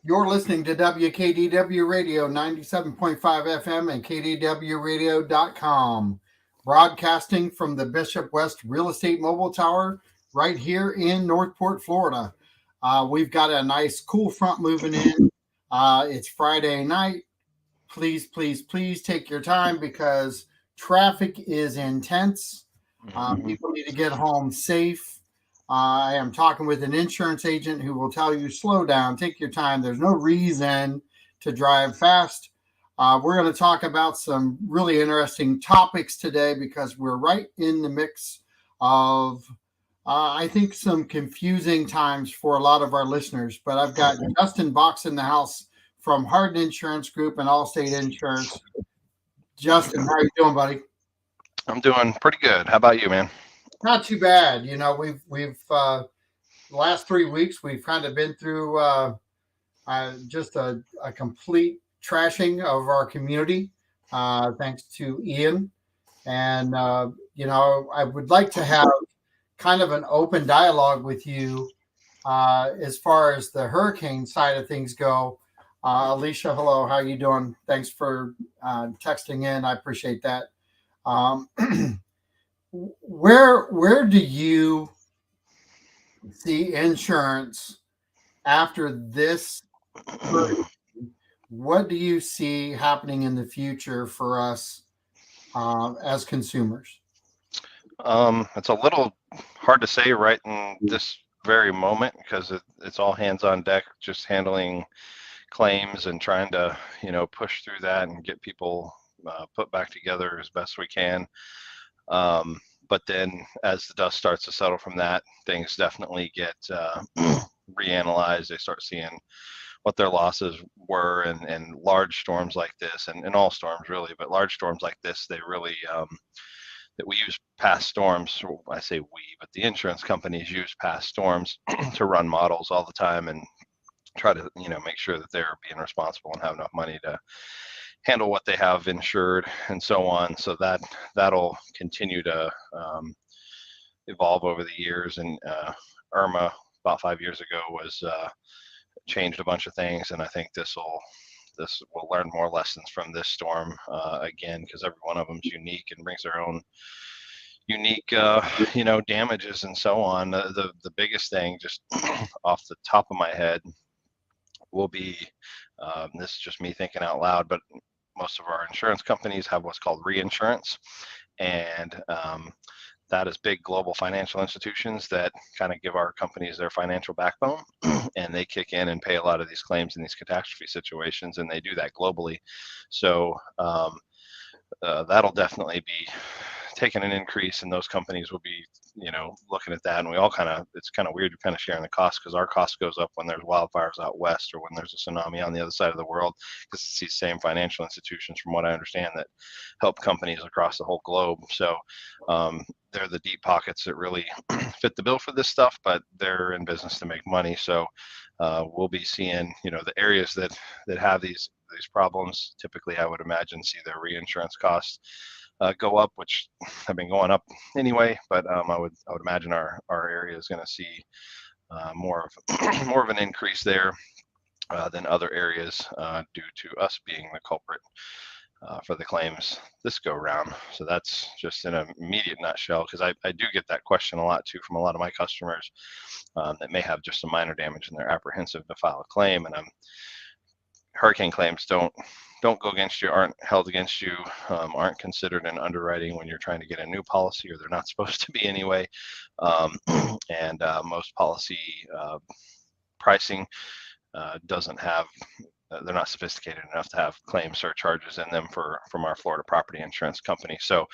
You're listening to WKDW Radio 97.5 FM and KDWRadio.com, broadcasting from the Bishop West Real Estate Mobile Tower right here in Northport, Florida. We've got a nice cool front moving in. It's Friday night. Please, please, please take your time because traffic is intense. People need to get home safe. I am talking with an insurance agent who will tell you slow down, take your time. There's no reason to drive fast. We're going to talk about some really interesting topics today because we're right in the mix of, I think, some confusing times for a lot of our listeners. But I've got Justin Box in the house from Hardin Insurance Group and Allstate Insurance. Justin, how are you doing, buddy? I'm doing pretty good. How about you, man? Not too bad. You know, we've the last 3 weeks we've kind of been through just a complete trashing of our community, thanks to Ian. And I would like to have kind of an open dialogue with you as far as the hurricane side of things go. Alicia, hello, how are you doing? Thanks for texting in. I appreciate that. Um, where do you see insurance after this? What do you see happening in the future for us as consumers? It's a little hard to say right in this very moment because it's all hands on deck, just handling claims and trying to, push through that and get people put back together as best we can. But then as the dust starts to settle from that, things definitely get reanalyzed. They start seeing what their losses were, and large storms like this, and all storms really, but large storms like this, they really, that we use past storms. I say we, but the insurance companies use past storms to run models all the time and try to, make sure that they're being responsible and have enough money to handle what they have insured and so on. So that'll continue to evolve over the years. And Irma about 5 years ago was changed a bunch of things, and I think this will learn more lessons from this storm again, because every one of them is unique and brings their own unique damages and so on. The biggest thing, just off the top of my head, will be this is just me thinking out loud, but most of our insurance companies have what's called reinsurance, and that is big global financial institutions that kind of give our companies their financial backbone, and they kick in and pay a lot of these claims in these catastrophe situations, and they do that globally. So that'll definitely be taking an increase, and those companies will be, looking at that. And we all it's kind of weird, you're kind of sharing the cost, because our cost goes up when there's wildfires out west or when there's a tsunami on the other side of the world, because it's these same financial institutions, from what I understand, that help companies across the whole globe. So they're the deep pockets that really fit the bill for this stuff, but they're in business to make money. So we'll be seeing, the areas that have these problems, typically I would imagine see their reinsurance costs go up, which have been going up anyway. But I would imagine our area is going to see more of an increase there than other areas due to us being the culprit for the claims this go round. So that's just in an immediate nutshell, because I do get that question a lot too from a lot of my customers that may have just a minor damage and they're apprehensive to file a claim. And hurricane claims don't go against you, aren't held against you, aren't considered in underwriting when you're trying to get a new policy, or they're not supposed to be anyway. And most policy pricing doesn't have, they're not sophisticated enough to have claim surcharges in them from our Florida property insurance company. So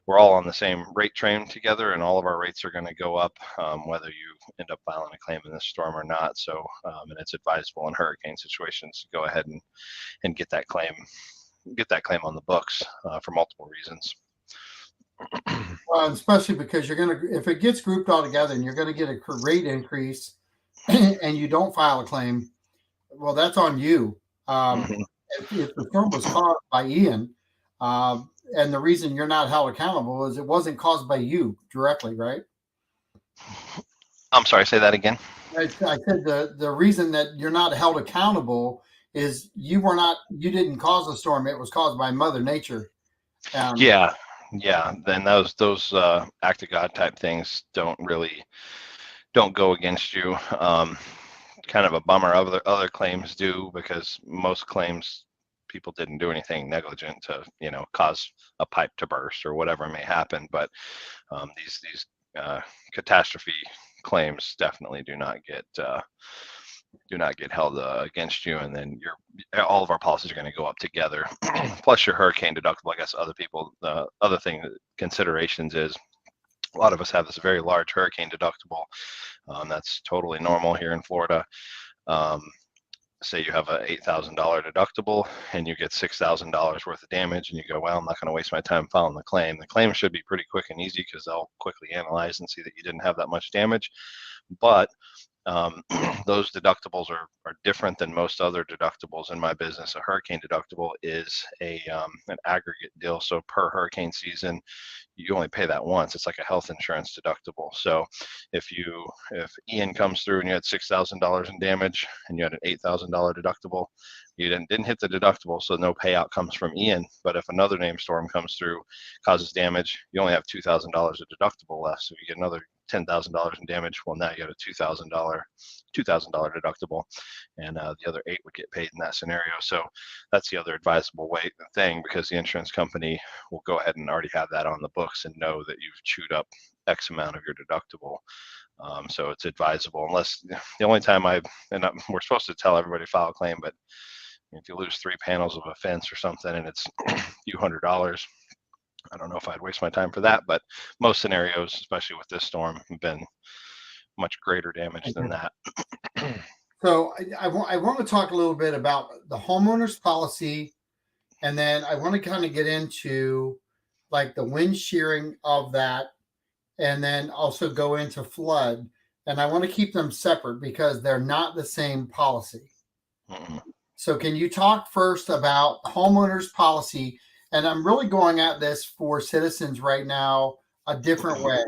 we're all on the same rate train together, and all of our rates are going to go up whether you end up filing a claim in this storm or not. So and it's advisable in hurricane situations to go ahead and get that claim on the books for multiple reasons. Well, especially because if it gets grouped all together and you're going to get a rate increase and you don't file a claim, well, that's on you. If the storm was caused by Ian, and the reason you're not held accountable is it wasn't caused by you directly, right? I'm sorry, say that again. I said the reason that you're not held accountable is you didn't cause the storm. It was caused by Mother Nature. Um, Yeah, yeah. Then those act of God type things don't go against you. Kind of a bummer. Other claims do, because most claims people didn't do anything negligent to cause a pipe to burst or whatever may happen. But these catastrophe claims definitely do not get held against you, and then all of our policies are going to go up together. Plus your hurricane deductible. I guess other people, the other thing considerations is a lot of us have this very large hurricane deductible. That's totally normal here in Florida. Um, Say you have a $8,000 deductible and you get $6,000 worth of damage, and you go, well, I'm not going to waste my time filing the claim. The claim should be pretty quick and easy because they'll quickly analyze and see that you didn't have that much damage. But those deductibles are different than most other deductibles in my business. A hurricane deductible is an aggregate deal. So per hurricane season, you only pay that once. It's like a health insurance deductible. So if Ian comes through and you had $6,000 in damage and you had an $8,000 deductible, you didn't hit the deductible, so no payout comes from Ian. But if another named storm comes through, causes damage, you only have $2,000 of deductible left. So if you get another $10,000 in damage, well, now you got a $2,000 deductible, and the other eight would get paid in that scenario. So that's the other advisable thing, because the insurance company will go ahead and already have that on the books and know that you've chewed up X amount of your deductible. So it's advisable, unless the only time we're supposed to tell everybody to file a claim, but if you lose 3 panels of a fence or something and it's a few $100s, I don't know if I'd waste my time for that. But most scenarios, especially with this storm, have been much greater damage than that. so I want to talk a little bit about the homeowners policy, and then I want to kind of get into like the wind shearing of that, and then also go into flood. And I want to keep them separate because they're not the same policy. Mm-mm. So, can you talk first about homeowners policy? And I'm really going at this for citizens right now a different way.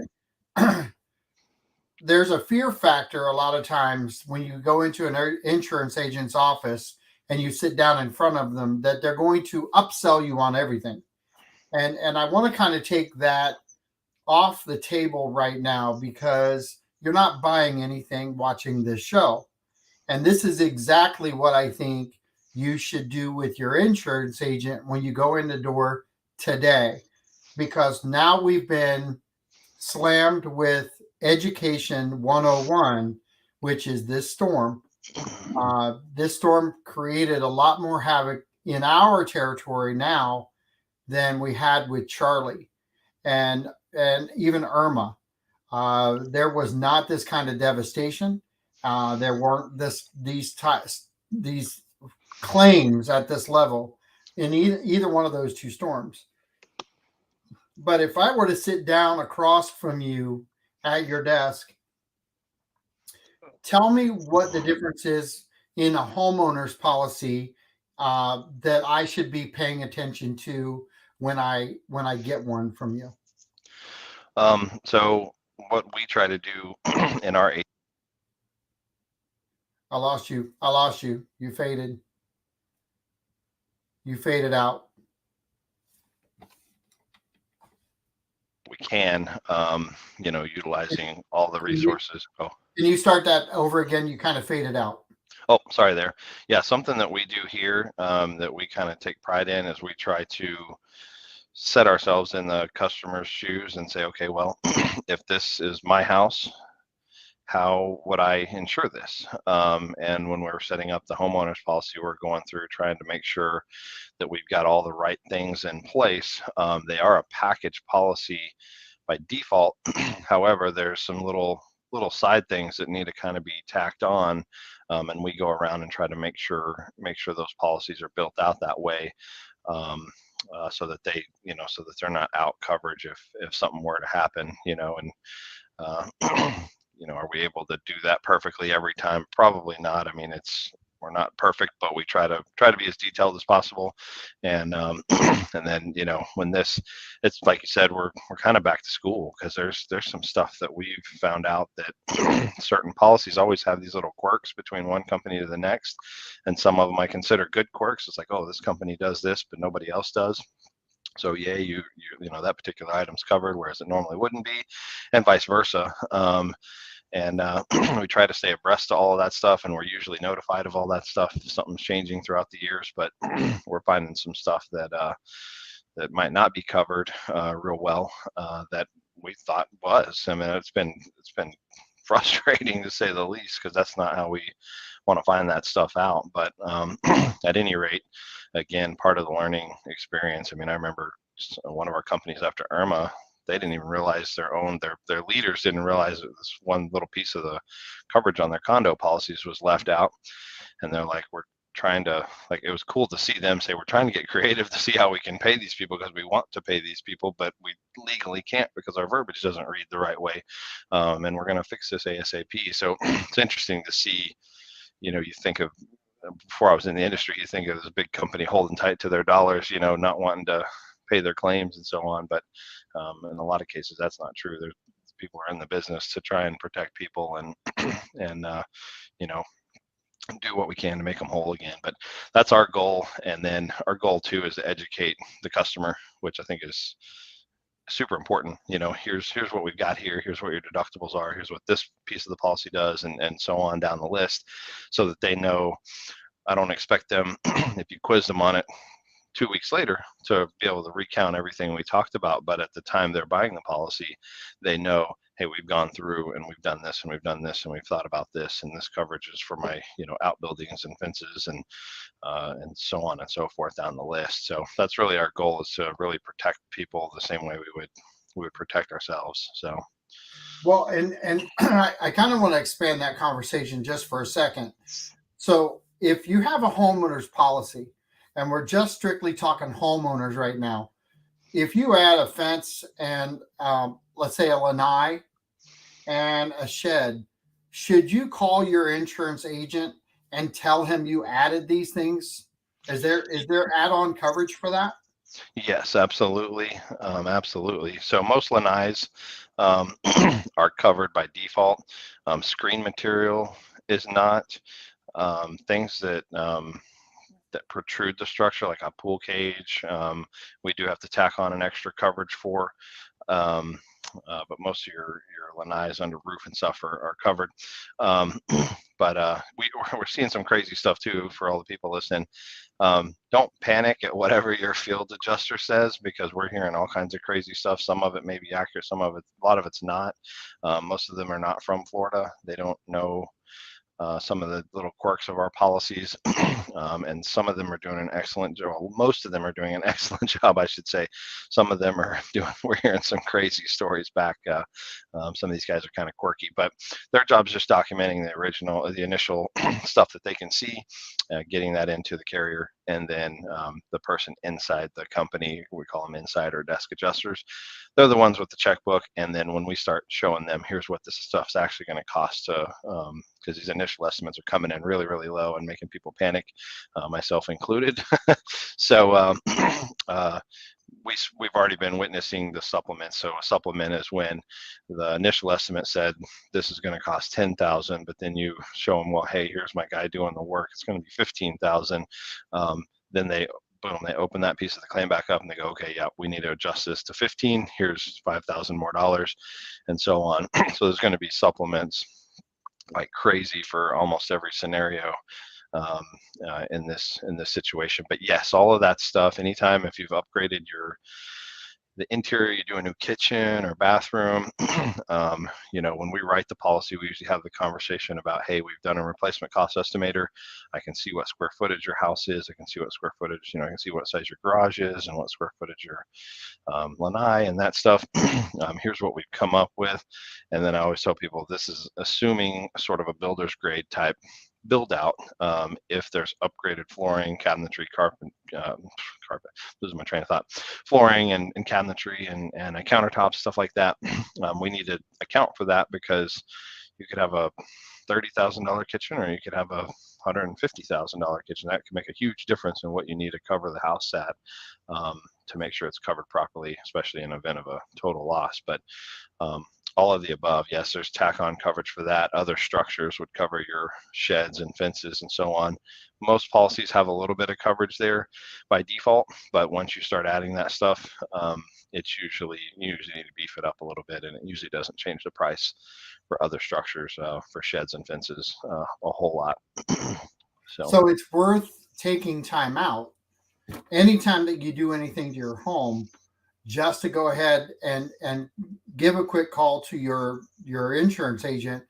There's a fear factor a lot of times when you go into an insurance agent's office and you sit down in front of them that they're going to upsell you on everything. And I want to kind of take that off the table right now because you're not buying anything watching this show. And this is exactly what I think you should do with your insurance agent when you go in the door today. Because now we've been slammed with Education 101, which is this storm. This storm created a lot more havoc in our territory now than we had with Charlie and even Irma. There was not this kind of devastation. There weren't these claims at this level in either one of those two storms. But if I were to sit down across from you at your desk, tell me what the difference is in a homeowner's policy that I should be paying attention to when I get one from you. So what we try to do in our I lost you. I lost you. You faded. You faded out. we can, utilizing all the Can you, resources. Oh, can you start that over again? You kind of faded out. oh, sorry there. Yeah, something that we do here, that we kind of take pride in, is we try to set ourselves in the customer's shoes and say, okay, well, if this is my house, how would I insure this? And when we're setting up the homeowners policy, we're going through trying to make sure that we've got all the right things in place. They are a package policy by default. However, there's some little side things that need to kind of be tacked on, and we go around and try to make sure those policies are built out that way, so that they're not out coverage if something were to happen, and uh, are we able to do that perfectly every time? Probably not. I mean, we're not perfect, but we try to be as detailed as possible. And and then when this, it's like you said, we're kind of back to school, because there's some stuff that we've found out that certain policies always have these little quirks between one company to the next, and some of them I consider good quirks. It's like, oh, this company does this, but nobody else does. So yeah, that particular item's covered, whereas it normally wouldn't be, and vice versa. And we try to stay abreast to all of that stuff, and we're usually notified of all that stuff if something's changing throughout the years. But we're finding some stuff that might not be covered real well, that we thought was. I mean, it's been frustrating to say the least, because that's not how we want to find that stuff out. But at any rate, again, part of the learning experience. I mean, I remember one of our companies after Irma, they didn't even realize their leaders didn't realize that this one little piece of the coverage on their condo policies was left out. And they're like, we're trying to, like, it was cool to see them say, we're trying to get creative to see how we can pay these people, because we want to pay these people, but we legally can't because our verbiage doesn't read the right way. And we're going to fix this ASAP. So it's interesting to see. You think of, before I was in the industry, you think of this big company holding tight to their dollars, not wanting to pay their claims and so on. But in a lot of cases, that's not true. There's people are in the business to try and protect people, and you know do what we can to make them whole again. But that's our goal. And then our goal too is to educate the customer, which I think is super important. Here's what we've got here. Here's what your deductibles are. Here's what this piece of the policy does, and so on down the list, so that they know. I don't expect them, if you quiz them on it 2 weeks later, to be able to recount everything we talked about. But at the time they're buying the policy, they know, hey, we've gone through and we've done this and we've done this and we've thought about this, and this coverage is for my outbuildings and fences, and so on and so forth down the list. So that's really our goal, is to really protect people the same way we would protect ourselves. So Well, and I kind of want to expand that conversation just for a second. So, if you have a homeowner's policy, and we're just strictly talking homeowners right now, if you add a fence and let's say a lanai and a shed, should you call your insurance agent and tell him you added these things? Is there add-on coverage for that? yes, absolutely, absolutely. So most lanais are covered by default. Screen material is not. Things that protrude the structure, like a pool cage, we do have to tack on an extra coverage for. Um, but most of your lanais under roof and stuff are covered. Um, but we're seeing some crazy stuff too for all the people listening. Don't panic at whatever your field adjuster says, because we're hearing all kinds of crazy stuff. Some of it may be accurate, a lot of it's not. Most of them are not from Florida. They don't know some of the little quirks of our policies, and some of them are doing an excellent job. Most of them are doing an excellent job, I should say. Some of them are doing. We're hearing some crazy stories back. Some of these guys are kind of quirky, but their job is just documenting the initial stuff that they can see, getting that into the carrier, and then the person inside the company, we call them inside or desk adjusters. They're the ones with the checkbook, and then when we start showing them, here's what this stuff's actually going to cost to, because these initial estimates are coming in really, really low and making people panic, myself included. So we've already been witnessing the supplement. So a supplement is when the initial estimate said this is going to cost 10,000, but then you show them, well, hey, here's my guy doing the work. It's going to be 15,000. Then they boom, they open that piece of the claim back up and they go, okay, yeah, we need to adjust this to 15. Here's 5,000 more dollars, and so on. So there's going to be supplements like crazy for almost every scenario, um, in this situation. But yes, all of that stuff. Anytime if you've upgraded the interior, you do a new kitchen or bathroom. When we write the policy, we usually have the conversation about, hey, we've done a replacement cost estimator. I can see what square footage your house is. I can see what square footage, I can see what size your garage is and what square footage your lanai and that stuff. Here's what we've come up with. And then I always tell people, this is assuming sort of a builder's grade type build out. If there's upgraded flooring, cabinetry, carpet, losing my train of thought, flooring and cabinetry and countertops, stuff like that, we need to account for that, because you could have a $30,000 kitchen, or you could have a $150,000 kitchen. That can make a huge difference in what you need to cover the house at, to make sure it's covered properly, especially in event of a total loss. But um, all of the above, yes, there's tack on coverage for that. Other structures would cover your sheds and fences and so on. Most policies have a little bit of coverage there by default, but once you start adding that stuff, it's usually, you usually need to beef it up a little bit, and it usually doesn't change the price for other structures, for sheds and fences, a whole lot. So So it's worth taking time out anytime that you do anything to your home, just to go ahead and give a quick call to your insurance agent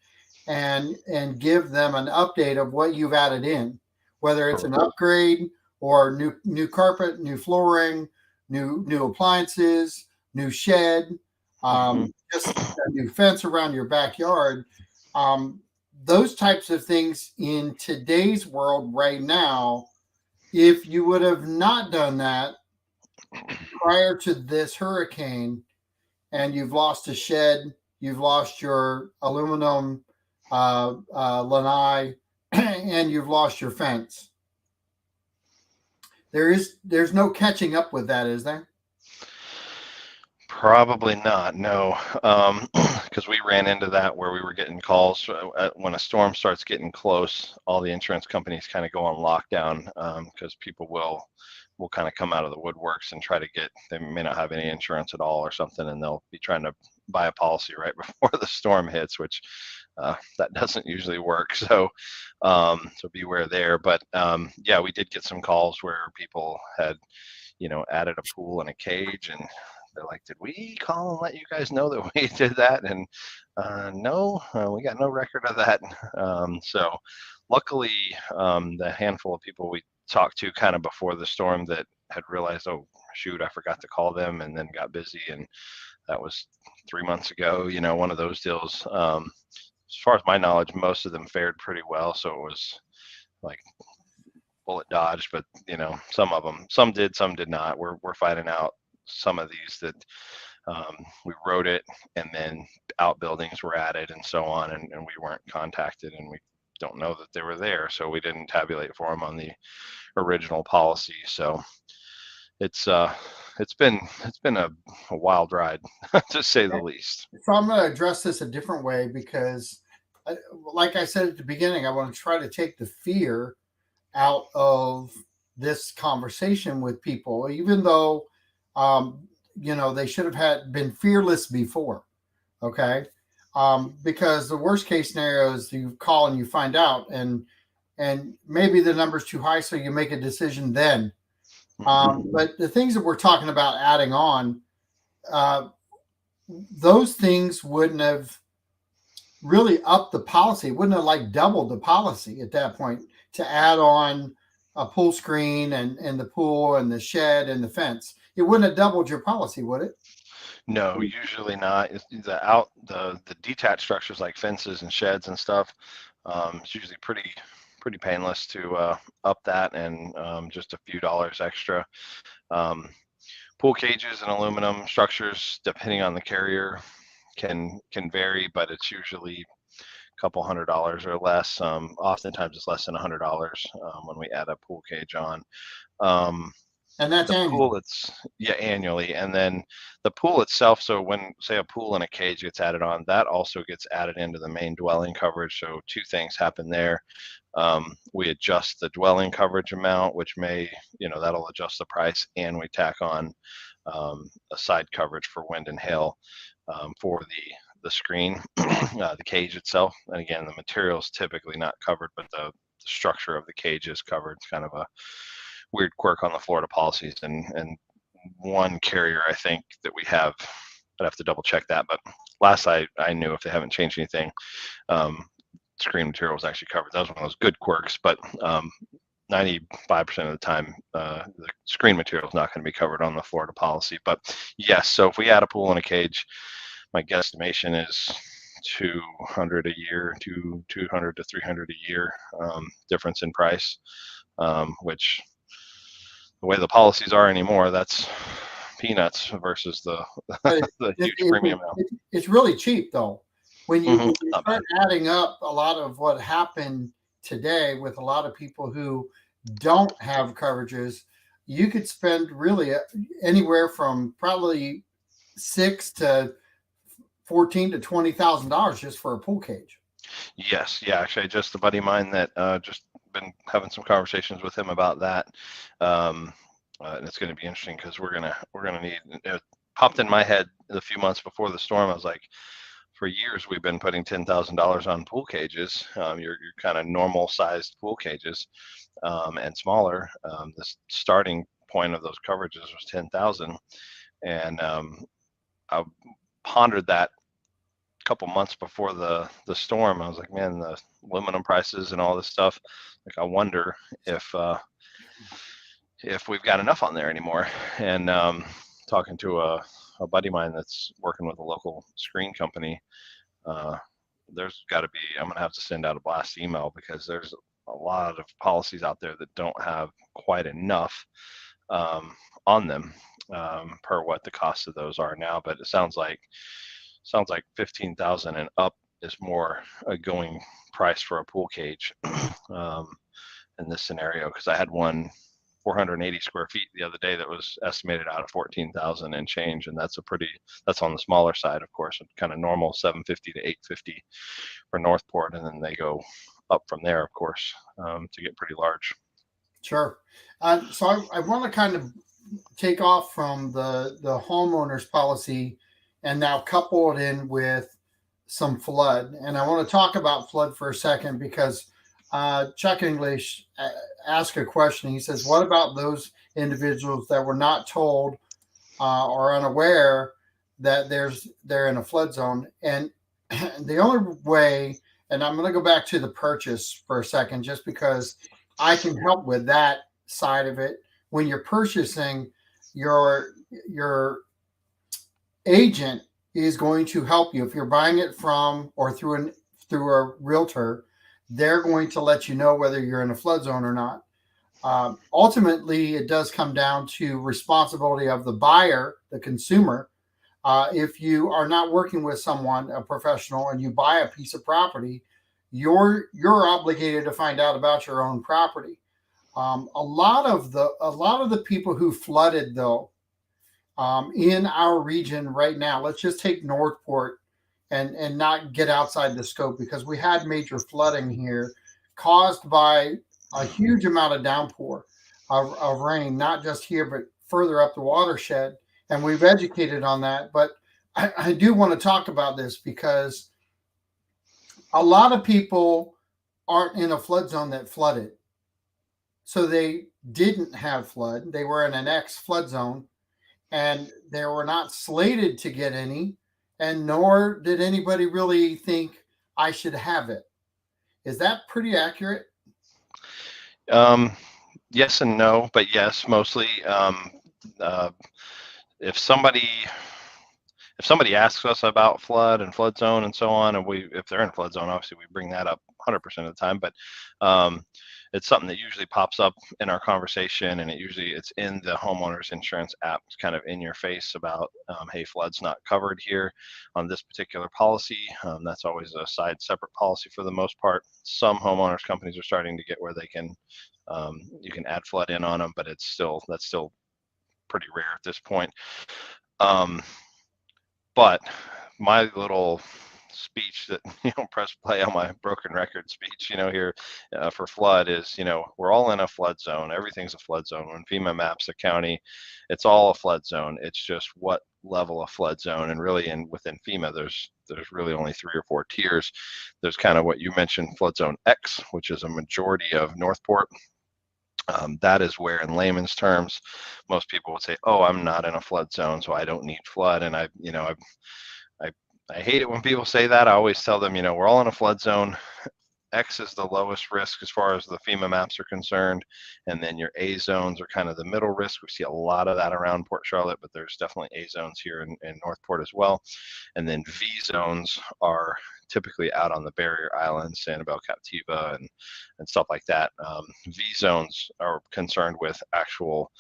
and give them an update of what you've added in, whether it's an upgrade or new carpet, new flooring, new appliances, new shed, just a new fence around your backyard. Um, those types of things in today's world right now, if you would have not done that prior to this hurricane, and you've lost a shed, you've lost your aluminum lanai, and you've lost your fence. There's no catching up with that, is there? Probably not, no. Because we ran into that where we were getting calls when a storm starts getting close. All the insurance companies kind of go on lockdown, because people will kind of come out of the woodworks and try to get. They may not have any insurance at all or something, and they'll be trying to buy a policy right before the storm hits, which that doesn't usually work. So beware there. But yeah, we did get some calls where people had, added a pool and a cage, and they're like, did we call and let you guys know that we did that? And no, we got no record of that. So luckily, the handful of people we talked to kind of before the storm that had realized, oh, shoot, I forgot to call them, and then got busy. And that was 3 months ago, one of those deals. As far as my knowledge, most of them fared pretty well. So it was like bullet dodged, but some did, some did not. We're finding out some of these that we wrote it, and then outbuildings were added and so on, and we weren't contacted, and we don't know that they were there, so we didn't tabulate for them on the original policy. So it's been a wild ride to say the least. So I'm going to address this a different way because, like I said at the beginning, I want to try to take the fear out of this conversation with people, even though they should have been fearless before. Okay. Because the worst case scenario is you call and you find out, and maybe the number's too high, so you make a decision then. But the things that we're talking about adding on, uh, those things wouldn't have really upped the policy. It wouldn't have like doubled the policy at that point to add on a pool screen and the pool and the shed and the fence. It wouldn't have doubled your policy, would it? No, usually not. It's the detached structures like fences and sheds and stuff. It's usually pretty painless to up that, and just a few dollars extra. Um, Pool cages and aluminum structures, depending on the carrier, can vary, but it's usually a couple $100 or less. Oftentimes it's less than $100 when we add a pool cage on. Um, And that's the annual. pool, it's annually, and then the pool itself. So when, say, a pool and a cage gets added on, that also gets added into the main dwelling coverage. So two things happen there. We adjust the dwelling coverage amount, which that'll adjust the price, and we tack on a side coverage for wind and hail, for the screen, the cage itself. And again, the material is typically not covered, but the structure of the cage is covered. It's kind of a weird quirk on the Florida policies, and one carrier I think that we have, I'd have to double check that, but last I knew, if they haven't changed anything, screen material was actually covered. That was one of those good quirks, but 95% of the time, the screen material is not going to be covered on the Florida policy. But yes, so if we add a pool and a cage, my guesstimation is 200 a year, 200 to 300 a year, difference in price, which, the way the policies are anymore, that's peanuts versus the But the huge premium now. it's really cheap though. When you Not bad. start adding up a lot of what happened today with a lot of people who don't have coverages, you could spend really anywhere from probably six to 14 to $20,000 just for a pool cage. Yes, yeah, actually, just a buddy of mine that just been having some conversations with him about that, um, and it's going to be interesting because we're gonna need. It popped in my head a few months before the storm. I was like, for years we've been putting $10,000 on pool cages, your kind of normal sized pool cages, and smaller. The starting point of those coverages was 10,000, and I pondered that couple months before the storm. I was like, man, the aluminum prices and all this stuff. Like, I wonder if we've got enough on there anymore. And talking to a buddy of mine that's working with a local screen company, uh, there's got to be. I'm gonna have to send out a blast email because there's a lot of policies out there that don't have quite enough um, on them, per what the cost of those are now. But it sounds like 15,000 and up is more a going price for a pool cage, um, in this scenario, because I had one 480 square feet the other day that was estimated out at 14,000 and change, and that's on the smaller side, of course, kind of normal 750 to 850 for Northport, and then they go up from there, of course, to get pretty large. Sure. So I want to kind of take off from the homeowner's policy and now couple it in with some flood. And I want to talk about flood for a second because Chuck English asked a question. He says, "What about those individuals that were not told or unaware that they're in a flood zone?" And the only way, and I'm going to go back to the purchase for a second, just because I can help with that side of it. When you're purchasing, your agent is going to help you if you're buying it from or through a realtor. They're going to let you know whether you're in a flood zone or not. Ultimately, it does come down to responsibility of the buyer, the consumer. If you are not working with someone, a professional, and you buy a piece of property, you're obligated to find out about your own property. A lot of the people who flooded though, in our region right now, let's just take Northport and not get outside the scope because we had major flooding here caused by a huge amount of downpour of rain, not just here but further up the watershed. And we've educated on that. But I do want to talk about this because a lot of people aren't in a flood zone that flooded. So they didn't have flood. They were in an X flood zone and they were not slated to get any, and nor did anybody really think I should have it. Is that pretty accurate? Um, yes and no, but yes, mostly. Uh, if somebody if somebody asks us about flood and flood zone and so on, and if they're in flood zone, obviously we bring that up 100% of the time. But um, it's something that usually pops up in our conversation, and it's in the homeowners insurance app. It's kind of in your face about, hey, flood's not covered here on this particular policy. That's always a separate policy for the most part. Some homeowners companies are starting to get where they can, you can add flood in on them, but that's still pretty rare at this point. Um, but my little speech that, press play on my broken record speech, here, for flood is, we're all in a flood zone. Everything's a flood zone. When FEMA maps a county, it's all a flood zone. It's just what level of flood zone. And really, within FEMA, there's really only 3 or 4 tiers. There's kind of what you mentioned, flood zone X, which is a majority of Northport. That is where, in layman's terms, most people would say, "Oh, I'm not in a flood zone, so I don't need flood." And I, I hate it when people say that. I always tell them, we're all in a flood zone. X is the lowest risk as far as the FEMA maps are concerned, and then your A zones are kind of the middle risk. We see a lot of that around Port Charlotte, but there's definitely A zones here in Northport as well. And then V zones are typically out on the barrier islands, Sanibel, Captiva, and stuff like that. V zones are concerned with actual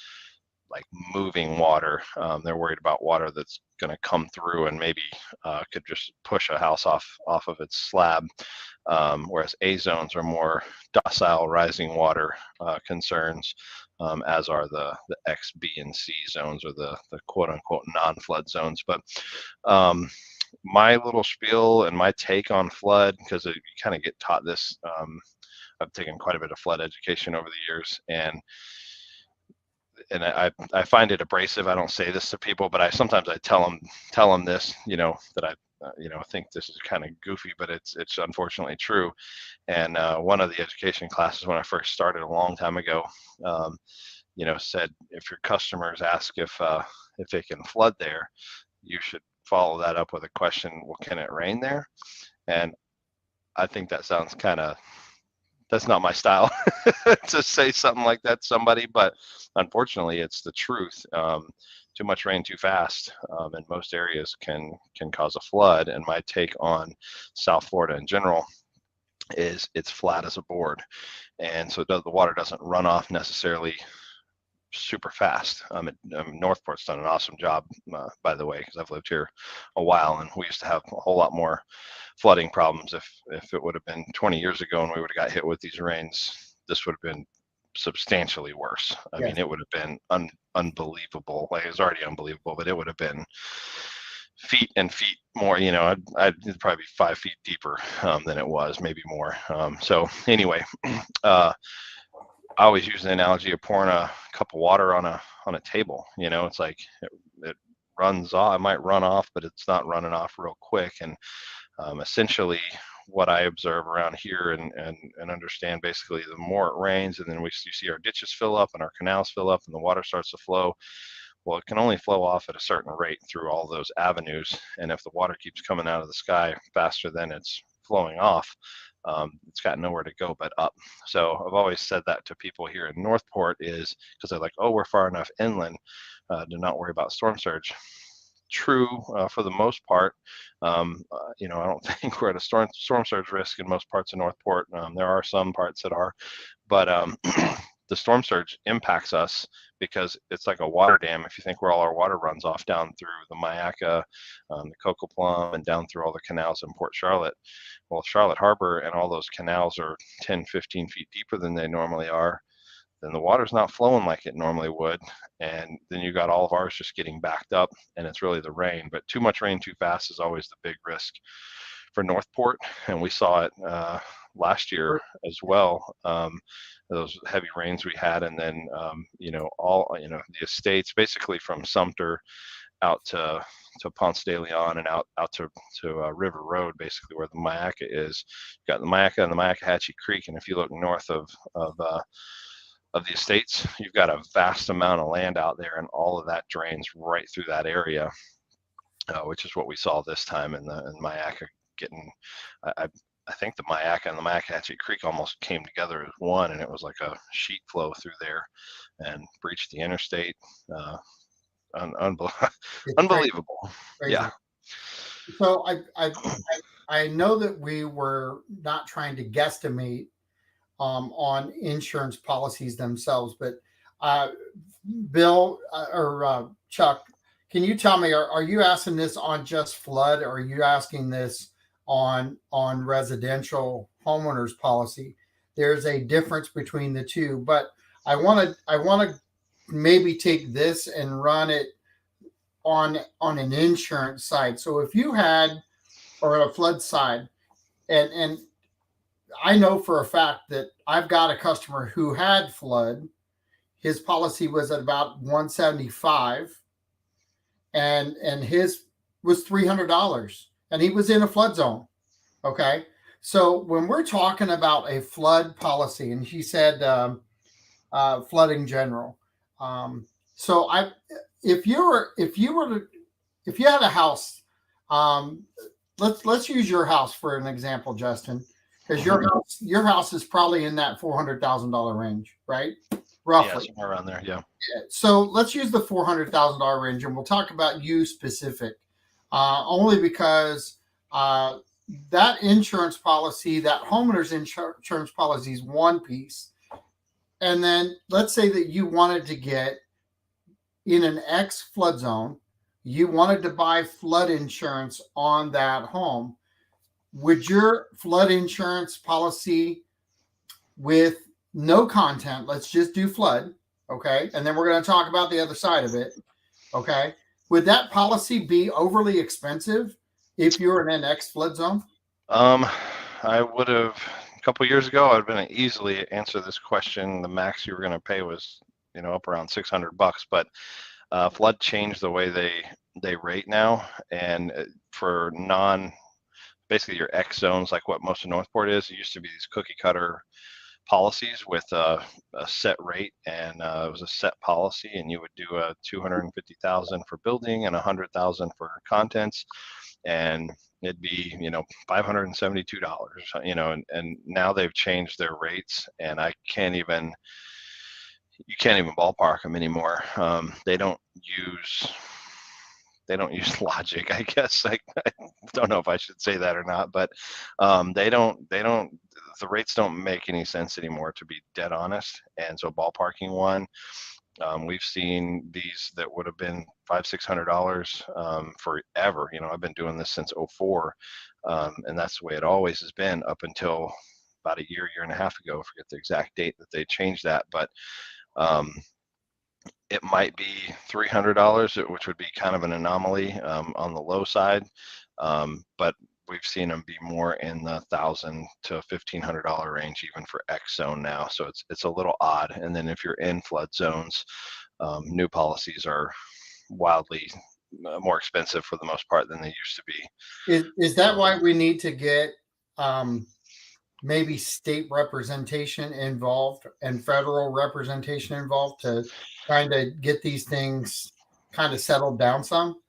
like moving water. They're worried about water that's going to come through and maybe could just push a house off of its slab. Whereas A zones are more docile rising water concerns, as are the X, B, and C zones, or the quote unquote non-flood zones. But my little spiel and my take on flood, because you kind of get taught this. I've taken quite a bit of flood education over the years, and I find it abrasive. I don't say this to people, but I sometimes I tell them this, that I think this is kind of goofy, but it's unfortunately true. And one of the education classes when I first started a long time ago, said if your customers ask if they can flood there, you should follow that up with a question, well, can it rain there? And I think that sounds that's not my style to say something like that to somebody, but unfortunately it's the truth. Too much rain too fast in most areas can cause a flood. And my take on South Florida in general is it's flat as a board, and so the water doesn't run off necessarily super fast. Northport's done an awesome job, by the way, because I've lived here a while, and we used to have a whole lot more flooding problems. If it would have been 20 years ago and we would have got hit with these rains, this would have been substantially worse. I mean, it would have been unbelievable. Like, it was already unbelievable, but it would have been feet and feet more. I'd probably be 5 feet deeper than it was, maybe more. So anyway, I always use the analogy of pouring a cup of water on a table. It's like it runs off. It might run off, but it's not running off real quick. And essentially, what I observe around here and understand, basically, the more it rains, and then you see our ditches fill up and our canals fill up, and the water starts to flow. Well, it can only flow off at a certain rate through all those avenues. And if the water keeps coming out of the sky faster than it's flowing off, it's got nowhere to go but up. So I've always said that to people here in Northport, is because they're like, oh, we're far enough inland to not worry about storm surge. True, for the most part. I don't think we're at a storm surge risk in most parts of Northport. There are some parts that are, but the storm surge impacts us because it's like a water dam. If you think where all our water runs off down through the Mayaca, the Cocoa Plum, and down through all the canals in Port Charlotte. Well, Charlotte Harbor and all those canals are 10, 15 feet deeper than they normally are. Then the water's not flowing like it normally would. And then you got all of ours just getting backed up, and it's really the rain. But too much rain too fast is always the big risk for Northport. And we saw it last year as well. Those heavy rains we had, and then the estates, basically from Sumter out to Ponce de Leon and out to River Road, basically where the Mayaca is. You got the Mayaca and the Mayacahatchee Creek, and if you look north of the estates, you've got a vast amount of land out there, and all of that drains right through that area, which is what we saw this time in Mayaca getting. I think the Mayaca and the Mayacahatchee Creek almost came together as one, and it was like a sheet flow through there and breached the interstate. Unbelievable. Crazy. Yeah. So I know that we were not trying to guesstimate on insurance policies themselves, but Bill or Chuck, can you tell me, are you asking this on just flood, or are you asking this on residential homeowners policy? There's a difference between the two, but I want to maybe take this and run it on an insurance side. So if you had, or a flood side, and I know for a fact that I've got a customer who had flood. His policy was at about 175, and his was $300, and he was in a flood zone. Okay, so when we're talking about a flood policy, and he said flooding general. So if you had a house, let's use your house for an example, Justin, because your house is probably in that $400,000 range, right? Roughly. Yeah, somewhere around there. Yeah. So let's use the $400,000 range, and we'll talk about you specific, only because that insurance policy, that homeowner's insurance policy, is one piece. And then let's say that you wanted to get in an X flood zone, you wanted to buy flood insurance on that home, would your flood insurance policy with no content, let's just do flood, okay? And then we're going to talk about the other side of it, okay? Would that policy be overly expensive if you're in an X flood zone? Um, I would have a couple years ago. I'd been easily answer this question. The max you were going to pay was, up around $600. But flood changed the way they rate now, and for basically your X zones, like what most of Northport is. It used to be these cookie cutter policies with a set rate, and it was a set policy, and you would do a 250,000 for building and 100,000 for contents, and it'd be $572, and now they've changed their rates, and you can't even ballpark them anymore. They don't use logic, I guess. I don't know if I should say that or not, but the rates don't make any sense anymore, to be dead honest. And so ballparking one, we've seen these that would have been $500-600 forever. I've been doing this since '04, and that's the way it always has been up until about a year and a half ago. I forget the exact date that they changed that, but um, it might be $300, which would be kind of an anomaly on the low side. But we've seen them be more in the $1,000 to $1,500 range, even for X zone now. So it's a little odd. And then if you're in flood zones, new policies are wildly more expensive for the most part than they used to be. Is that why we need to get um, maybe state representation involved and federal representation involved to kind of get these things kind of settled down some?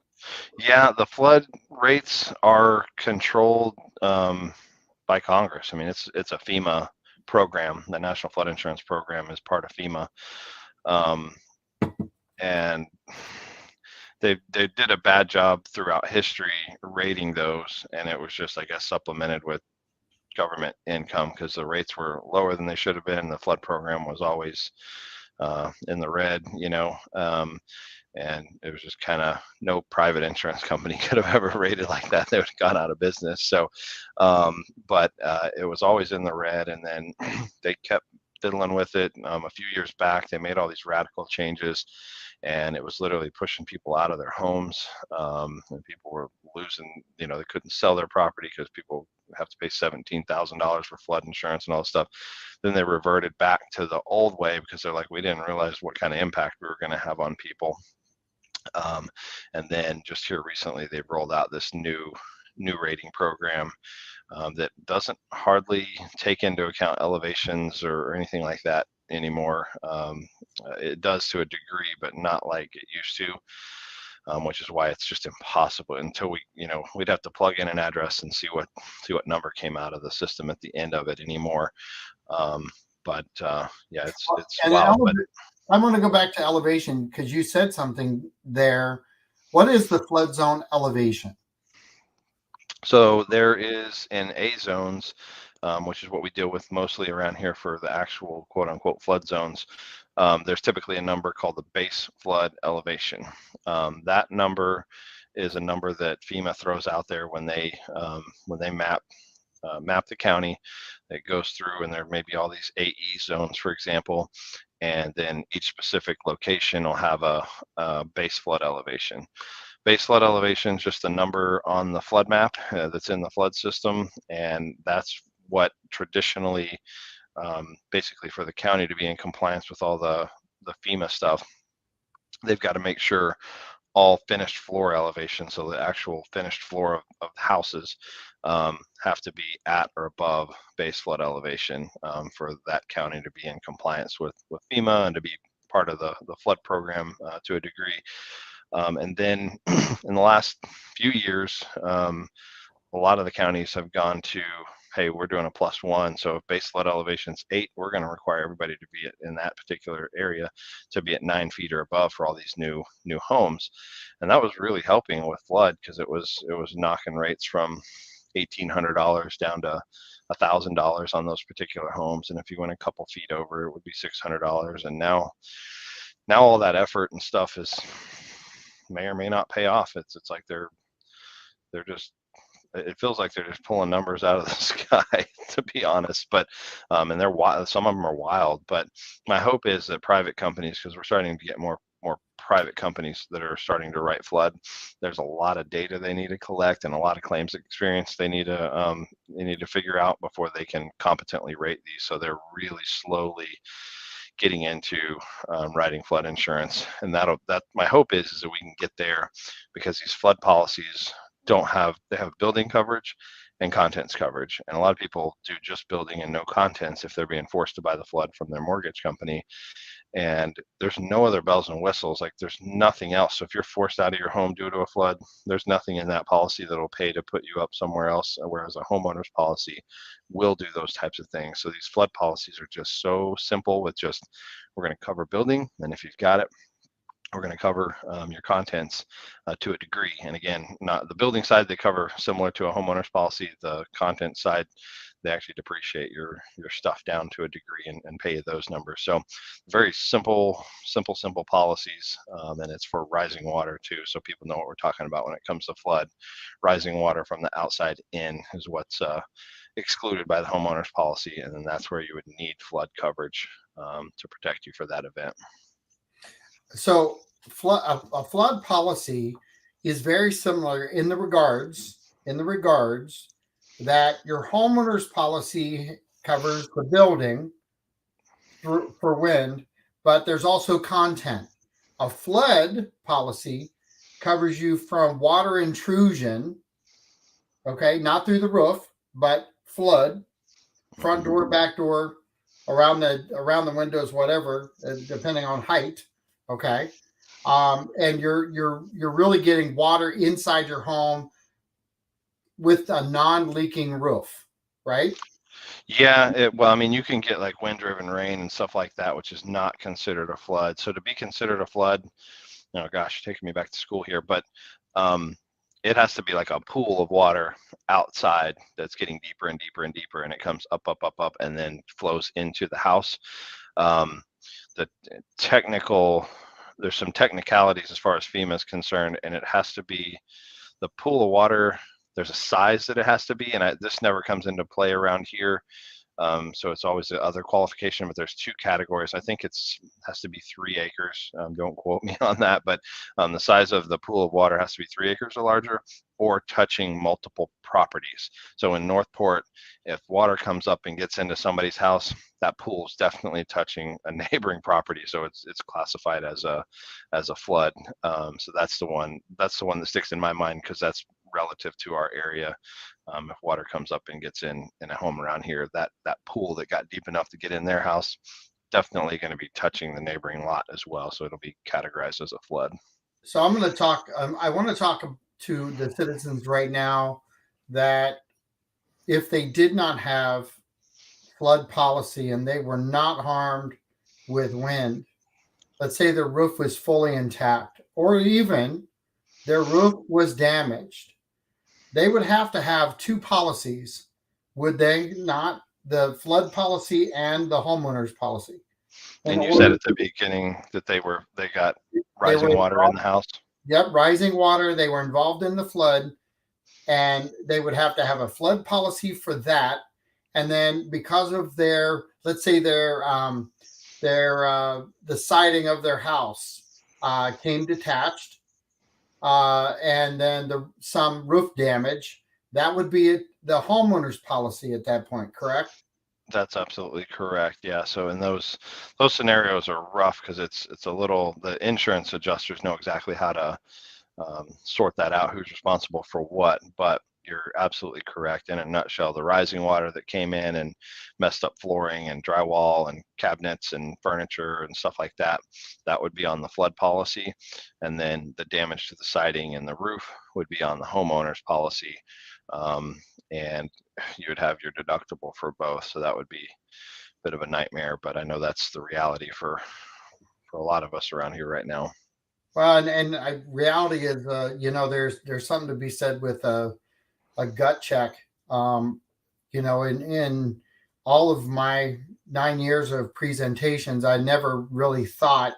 Yeah, the flood rates are controlled by Congress. I mean, it's a FEMA program. The National Flood Insurance Program is part of FEMA, um, and they did a bad job throughout history rating those, and it was just, I guess, supplemented with government income because the rates were lower than they should have been. The flood program was always in the red, and it was just kind of no private insurance company could have ever rated like that. They would have gone out of business. So, but it was always in the red, and then they kept fiddling with it. A few years back, they made all these radical changes, and it was literally pushing people out of their homes, and people were losing. They couldn't sell their property because people have to pay $17,000 for flood insurance and all this stuff. Then they reverted back to the old way because they're like, we didn't realize what kind of impact we were going to have on people. And then just here recently, they've rolled out this new rating program that doesn't hardly take into account elevations or anything like that anymore. It does to a degree, but not like it used to. Which is why it's just impossible until we'd have to plug in an address and see what number came out of the system at the end of it anymore. But yeah, it's And wild. But I want to go back to elevation because you said something there. What is the flood zone elevation? so there is in A zones, which is what we deal with mostly around here for the actual quote unquote flood zones. There's typically a number called the base flood elevation. That number is a number that FEMA throws out there when they map the county. It goes through, and there may be all these AE zones, for example, and then each specific location will have a base flood elevation. Base flood elevation is just a number on the flood map that's in the flood system, and that's what traditionally, basically for the county to be in compliance with all the FEMA stuff, they've got to make sure all finished floor elevation, so the actual finished floor of houses, have to be at or above base flood elevation for that county to be in compliance with FEMA and to be part of the flood program to a degree. And then in the last few years, a lot of the counties have gone to, hey, we're doing a +1. So if base flood elevation is 8, we're going to require everybody to be in that particular area to be at 9 feet or above for all these new homes. And that was really helping with flood because it was knocking rates from $1,800 down to $1,000 on those particular homes. And if you went a couple feet over, it would be $600. And now now all that effort and stuff is may or may not pay off. It's like they're just, it feels like they're just pulling numbers out of the sky, to be honest. But and they're wild. Some of them are wild. But my hope is that private companies, because we're starting to get more private companies that are starting to write flood. There's a lot of data they need to collect and a lot of claims experience they need to figure out before they can competently rate these. So they're really slowly getting into writing flood insurance, and that my hope is that we can get there, because these flood policies don't have, they have building coverage and contents coverage, and a lot of people do just building and no contents if they're being forced to buy the flood from their mortgage company. And there's no other bells and whistles, like there's nothing else. So if you're forced out of your home due to a flood, there's nothing in that policy that'll pay to put you up somewhere else, whereas a homeowner's policy will do those types of things. So these flood policies are just so simple with just, we're going to cover building, and if you've got it, we're going to cover your contents to a degree. And again, not the building side, they cover similar to a homeowner's policy. The content side, they actually depreciate your stuff down to a degree and pay you those numbers. So very simple policies. And it's for rising water too, so people know what we're talking about when it comes to flood. Rising water from the outside in is what's excluded by the homeowner's policy, and then that's where you would need flood coverage to protect you for that event. So a flood policy is very similar in the regards that your homeowner's policy covers the building for wind, but there's also content. A flood policy covers you from water intrusion, okay, not through the roof, but flood, front door, back door, around the windows, whatever, depending on height. Okay, and you're really getting water inside your home with a non-leaking roof, right? Yeah, well, I mean, you can get like wind-driven rain and stuff like that, which is not considered a flood. So to be considered a flood, oh gosh, taking me back to school here, but um, it has to be like a pool of water outside that's getting deeper and deeper and deeper, and it comes up, and then flows into the house. Um, the technical, there's some technicalities as far as FEMA is concerned, and it has to be the pool of water. There's a size that it has to be, and this never comes into play around here. So it's always the other qualification, but there's two categories. I think it's has to be 3 acres. Don't quote me on that, but the size of the pool of water has to be 3 acres or larger, or touching multiple properties. So in Northport, if water comes up and gets into somebody's house, that pool is definitely touching a neighboring property, so it's classified as a flood. So that's the one that sticks in my mind, because that's relative to our area. If water comes up and gets in a home around here, that pool that got deep enough to get in their house, definitely going to be touching the neighboring lot as well. So it'll be categorized as a flood. So I'm going to talk. I want to talk to the citizens right now that if they did not have flood policy and they were not harmed with wind, let's say their roof was fully intact, or even their roof was damaged, they would have to have two policies, would they not? The flood policy and the homeowner's policy. In And you said order, at the beginning that they got they were rising water in the house. yep, rising water. They were involved in the flood, and they would have to have a flood policy for that. And then because of their, let's say the siding of their house came detached, and then some roof damage, that would be the homeowner's policy at that point, correct? That's absolutely correct. Yeah. So in those scenarios are rough, because it's a little, the insurance adjusters know exactly how to sort that out, who's responsible for what. But you're absolutely correct. In a nutshell, the rising water that came in and messed up flooring and drywall and cabinets and furniture and stuff like that, that would be on the flood policy. And then the damage to the siding and the roof would be on the homeowner's policy. And you would have your deductible for both. So that would be a bit of a nightmare, but I know that's the reality for a lot of us around here right now. Well, reality is, there's something to be said with a gut check. In all of my 9 years of presentations, I never really thought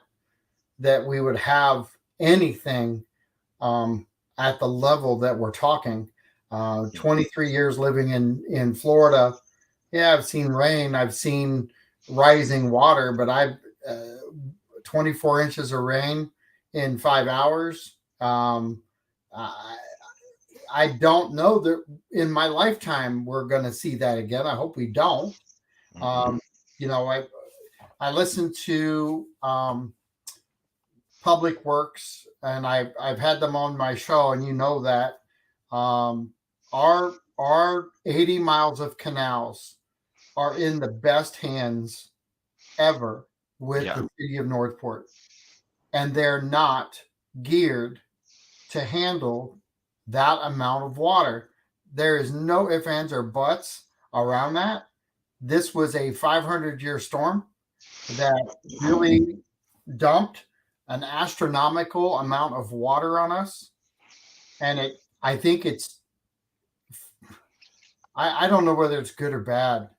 that we would have anything um, at the level that we're talking. 23 years living in Florida, yeah, I've seen rain, I've seen rising water, but I've 24 inches of rain in 5 hours. I, I don't know that in my lifetime we're going to see that again. I hope we don't. Mm-mm. Um, you know, I listen to Public Works, and I've had them on my show, and you know that our 80 miles of canals are in the best hands ever with Yeah. the city of Northport, and they're not geared to handle that amount of water. There is no ifs, ands, or buts around that. This was a 500-year storm that really dumped an astronomical amount of water on us, and I think I don't know whether it's good or bad.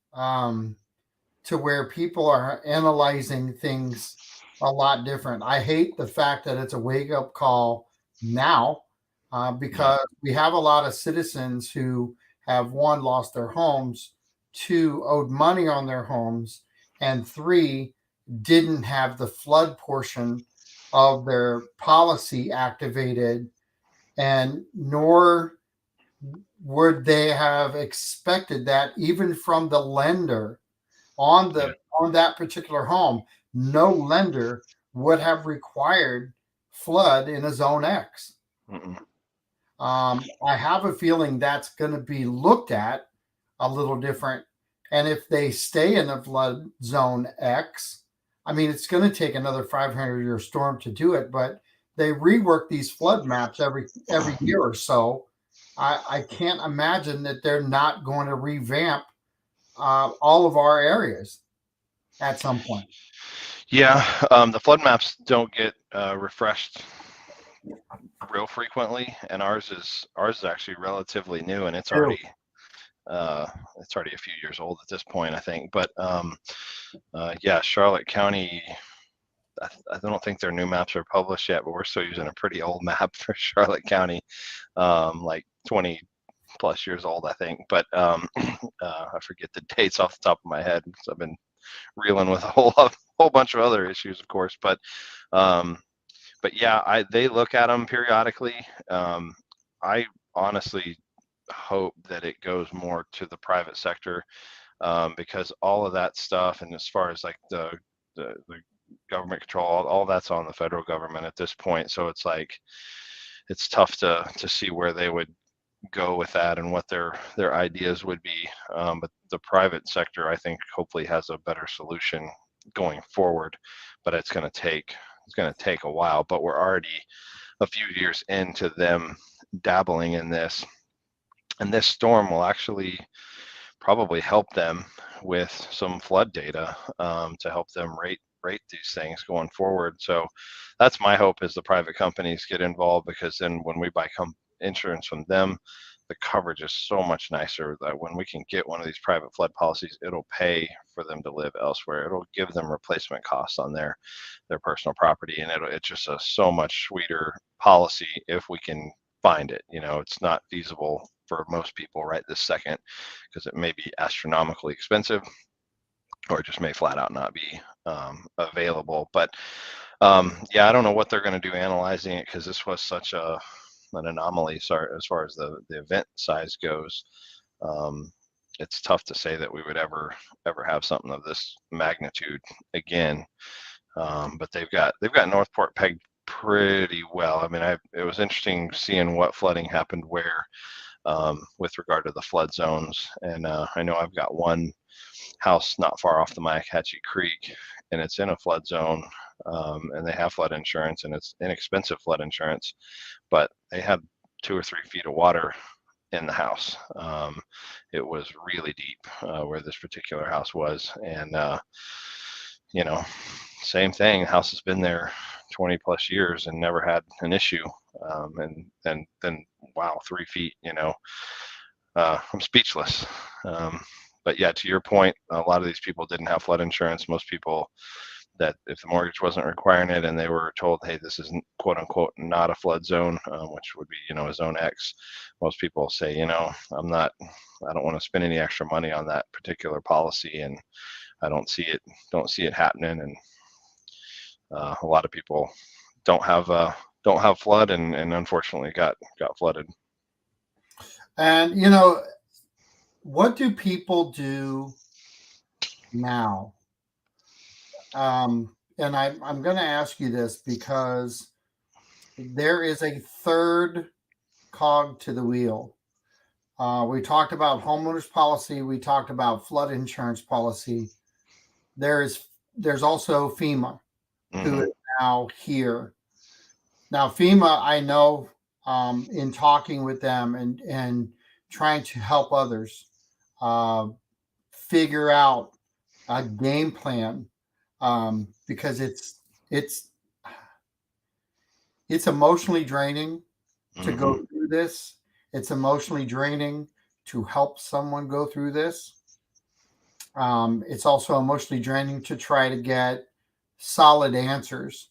To where people are analyzing things a lot different. I hate the fact that it's a wake up call now, Yeah. because we have a lot of citizens who have, one, lost their homes, two, owed money on their homes, and three, didn't have the flood portion of their policy activated, and nor would they have expected that even from the lender on Yeah. the on that particular home. No lender would have required flood in a zone X. Mm-mm. I have a feeling that's going to be looked at a little different. And if they stay in the flood zone X, I mean, it's going to take another 500-year storm to do it, but they rework these flood maps every year or so. I can't imagine that they're not going to revamp all of our areas at some point. Yeah. The flood maps don't get refreshed real frequently, and ours is actually relatively new, and Ew. it's already a few years old at this point, I think. But yeah, Charlotte County. I don't think their new maps are published yet, but we're still using a pretty old map for Charlotte County, like 20 plus years old, I think. But I forget the dates off the top of my head because I've been reeling with a whole bunch of other issues, of course. Um, but yeah, they look at them periodically. I honestly hope that it goes more to the private sector, because all of that stuff, and as far as like the government control, all that's on the federal government at this point. So it's like it's tough to see where they would go with that and what their ideas would be. But the private sector, I think, hopefully has a better solution going forward. But it's going to take a while. But we're already a few years into them dabbling in this, and this storm will actually probably help them with some flood data, to help them rate these things going forward. So that's my hope, is the private companies get involved, because then when we buy insurance from them, the coverage is so much nicer that when we can get one of these private flood policies, it'll pay for them to live elsewhere. It'll give them replacement costs on their personal property, and it's just a so much sweeter policy if we can find it. It's not feasible for most people right this second, because it may be astronomically expensive, or it just may flat out not be available. But yeah, I don't know what they're going to do analyzing it, because this was such an anomaly, sorry, as far as the event size goes. Um, it's tough to say that we would ever have something of this magnitude again. But they've got Northport pegged pretty well. I mean, it was interesting seeing what flooding happened where, with regard to the flood zones. And I know I've got one house not far off the Myakatchee Creek, and it's in a flood zone, and they have flood insurance, and it's inexpensive flood insurance, but they had 2 or 3 feet of water in the house. It was really deep, where this particular house was, and you know, same thing. The house has been there 20 plus years and never had an issue. And then wow, 3 feet. I'm speechless. Um, but yeah, to your point, a lot of these people didn't have flood insurance. Most people that if the mortgage wasn't requiring it and they were told, hey, this is quote unquote not a flood zone, which would be, a zone X, most people say, I don't want to spend any extra money on that particular policy, and I don't see it happening. And a lot of people don't have don't have flood, and unfortunately got flooded. And what do people do now? And I'm going to ask you this because there is a third cog to the wheel. We talked about homeowners policy. We talked about flood insurance policy. There's also FEMA, who Hmm. is now here. Now FEMA, I know, in talking with them and trying to help others uh, figure out a game plan, because it's it's emotionally draining to go Hmm. through this. It's emotionally draining to help someone go through this. It's also emotionally draining to try to get solid answers,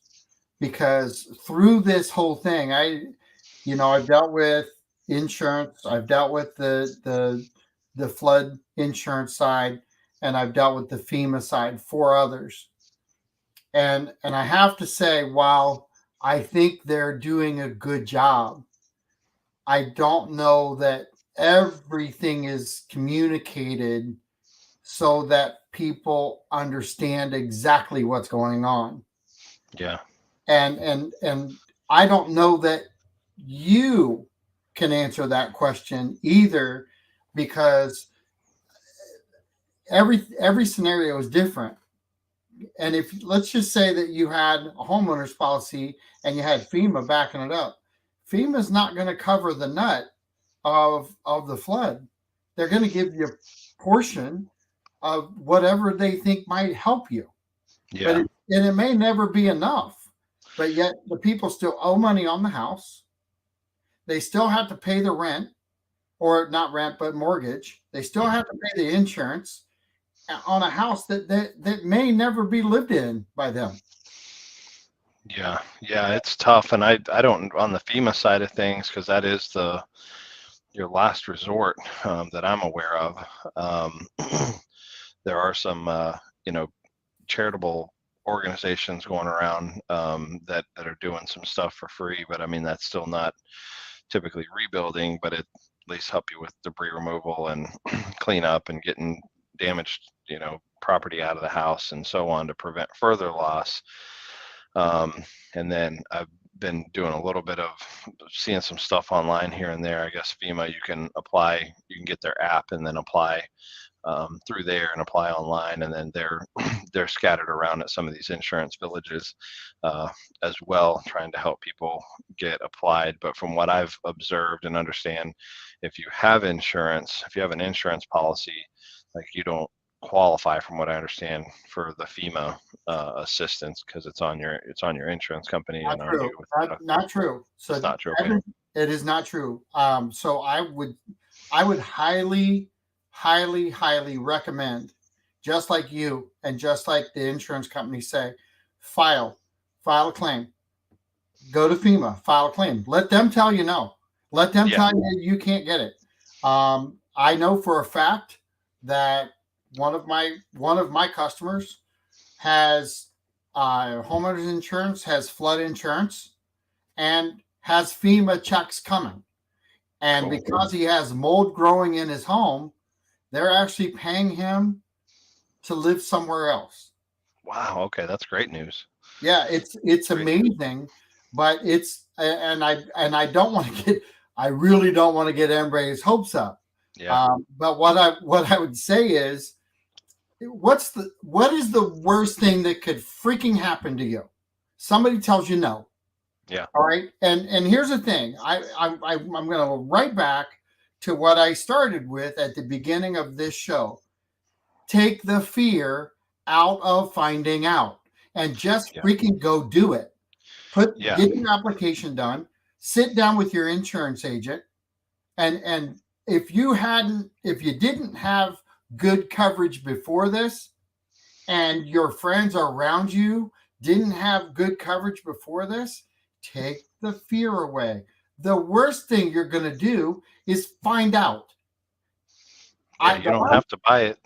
because through this whole thing, I've dealt with insurance, I've dealt with the flood insurance side, and I've dealt with the FEMA side for others. And I have to say, while I think they're doing a good job, I don't know that everything is communicated so that people understand exactly what's going on. Yeah. And I don't know that you can answer that question either, because every scenario is different. And if let's just say that you had a homeowner's policy and you had FEMA backing it up, FEMA's not going to cover the nut of the flood. They're going to give you a portion of whatever they think might help you, Yeah. and it may never be enough. But yet the people still owe money on the house. They still have to pay the rent, or not rent but mortgage. They still have Hmm. to pay the insurance on a house that may never be lived in by them. Yeah. Yeah. It's tough, and I don't on the FEMA side of things, because that is the your last resort, that I'm aware of. Um, there are some charitable organizations going around, that are doing some stuff for free, but I mean that's still not typically rebuilding, but it at least help you with debris removal and cleanup and getting damaged, property out of the house and so on to prevent further loss. Um, and then I've been doing a little bit of seeing some stuff online here and there. I guess FEMA, you can get their app and then apply, through there and apply online, and then they're scattered around at some of these insurance villages, uh, as well, trying to help people get applied. But from what I've observed and understand, if you have an insurance policy, like you don't qualify, from what I understand, for the FEMA assistance, because it's on your insurance company Not and on you true. with the Not deductible. true. It's So not true. Okay. it is not true. So I would highly, highly, highly recommend, just like you and just like the insurance companies say, file, file a claim. Go to FEMA, file a claim. Let them tell you no. Let them Yeah. tell you you can't get it. I know for a fact that one of my customers has homeowners insurance, has flood insurance, and has FEMA checks coming. And Cool. because he has mold growing in his home, they're actually paying him to live somewhere else. Wow. Okay, that's great news. Yeah, it's Great news. amazing, but and I don't want to get I really don't want to get everybody's hopes up. Yeah. But what I would say is, what is the worst thing that could freaking happen to you? Somebody tells you no. Yeah. All right, and here's the thing. I'm going to go right back to what I started with at the beginning of this show. Take the fear out of finding out, and just Yeah. freaking go do it. Yeah. Get your application done. Sit down with your insurance agent, and if you didn't have good coverage before this, and your friends around you didn't have good coverage before this, take the fear away. The worst thing you're going to do is find out. Yeah, I you the don't last, have to buy it.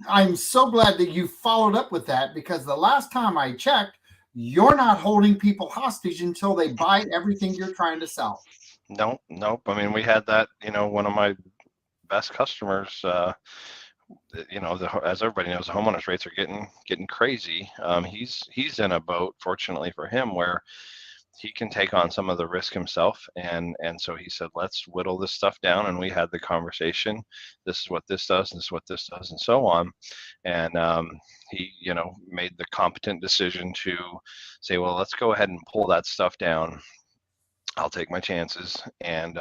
I'm so glad that you followed up with that, because the last time I checked, you're not holding people hostage until they buy everything you're trying to sell. Nope, nope. I mean, we had that, one of my best customers, as everybody knows, the homeowners rates are getting crazy. He's in a boat, fortunately for him, where he can take on some of the risk himself, and so he said, let's whittle this stuff down, and we had the conversation. This is what this does, this is what this does, and so on. And he, made the competent decision to say, well, let's go ahead and pull that stuff down. I'll take my chances, and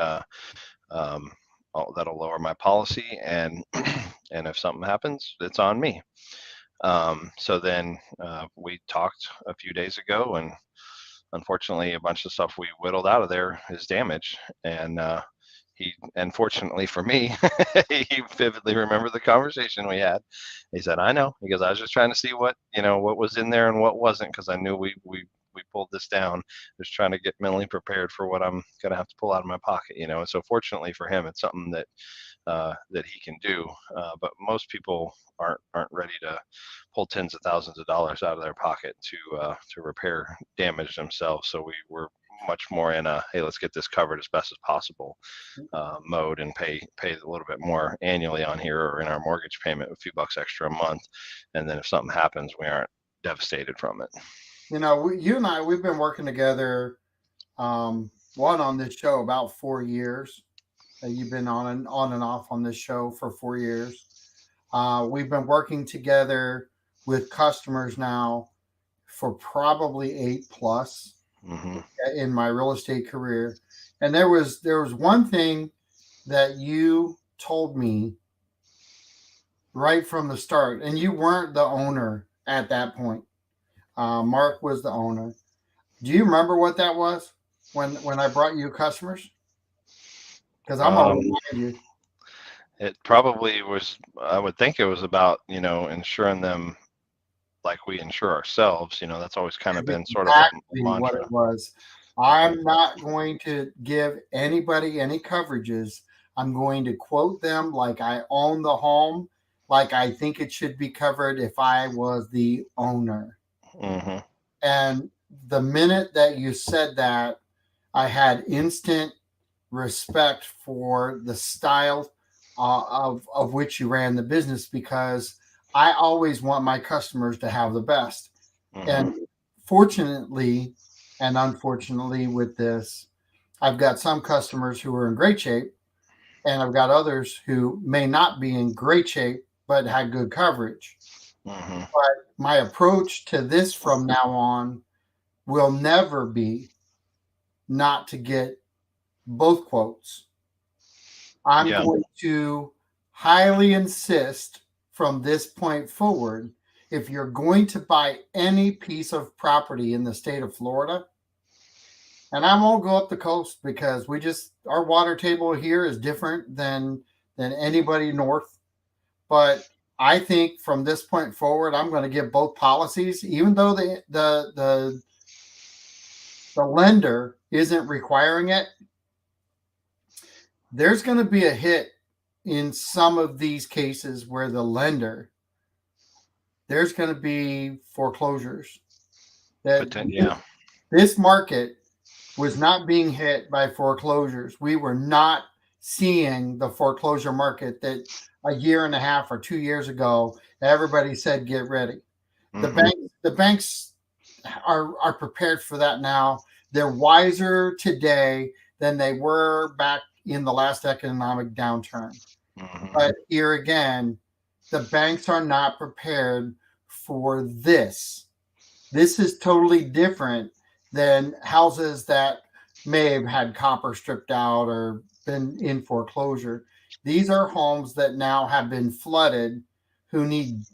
um, that'll lower my policy, and and if something happens, it's on me. So then we talked a few days ago, and unfortunately, a bunch of stuff we whittled out of there is damaged. And and fortunately for me, he vividly remembered the conversation we had. He said, "I know," because I was just trying to see what was in there and what wasn't, because I knew we pulled this down, just trying to get mentally prepared for what I'm gonna have to pull out of my pocket. And so fortunately for him, it's something that he can do. But most people aren't ready to pull tens of thousands of dollars out of their pocket to repair damage themselves. So we were much more in a, hey, let's get this covered as best as possible mode, and pay a little bit more annually on here, or in our mortgage payment, a few bucks extra a month, and then if something happens, we aren't devastated from it. You and I, we've been working together, one on this show about 4 years. You've been on and off on this show for 4 years. We've been working together with customers now for probably 8 plus Mm-hmm. in my real estate career. And there was one thing that you told me right from the start, and you weren't the owner at that point. Mark was the owner. Do you remember what that was when I brought you customers? Because I'm gonna Um, remind you. it probably was. I would think it was about insuring them like we insure ourselves. That's always kind of been sort of a Exactly what mantra. it was. Hmm. I'm not going to give anybody any coverages. I'm going to quote them like I own the home, like I think it should be covered if I was the owner. Hmm. And the minute that you said that, I had instant respect for the style of which you ran the business, because I always want my customers to have the best. Hmm. And fortunately and unfortunately, with this, I've got some customers who are in great shape, and I've got others who may not be in great shape but had good coverage. Hmm. But my approach to this from now on will never be not to get both quotes. I'm Yeah. going to highly insist from this point forward, if you're going to buy any piece of property in the state of Florida, and I won't go up the coast because our water table here is different than anybody north. But I think from this point forward, I'm going to give both policies, even though the lender isn't requiring it. There's going to be a hit in some of these cases where there's going to be foreclosures. That Yeah. this market was not being hit by foreclosures. We were not seeing the foreclosure market that a year and a half or 2 years ago everybody said get ready. Hmm. The banks are prepared for that now. They're wiser today than they were back in the last economic downturn. Hmm. But here again, the banks are not prepared for this. This is totally different than houses that may have had copper stripped out or been in foreclosure. These are homes that now have been flooded, who need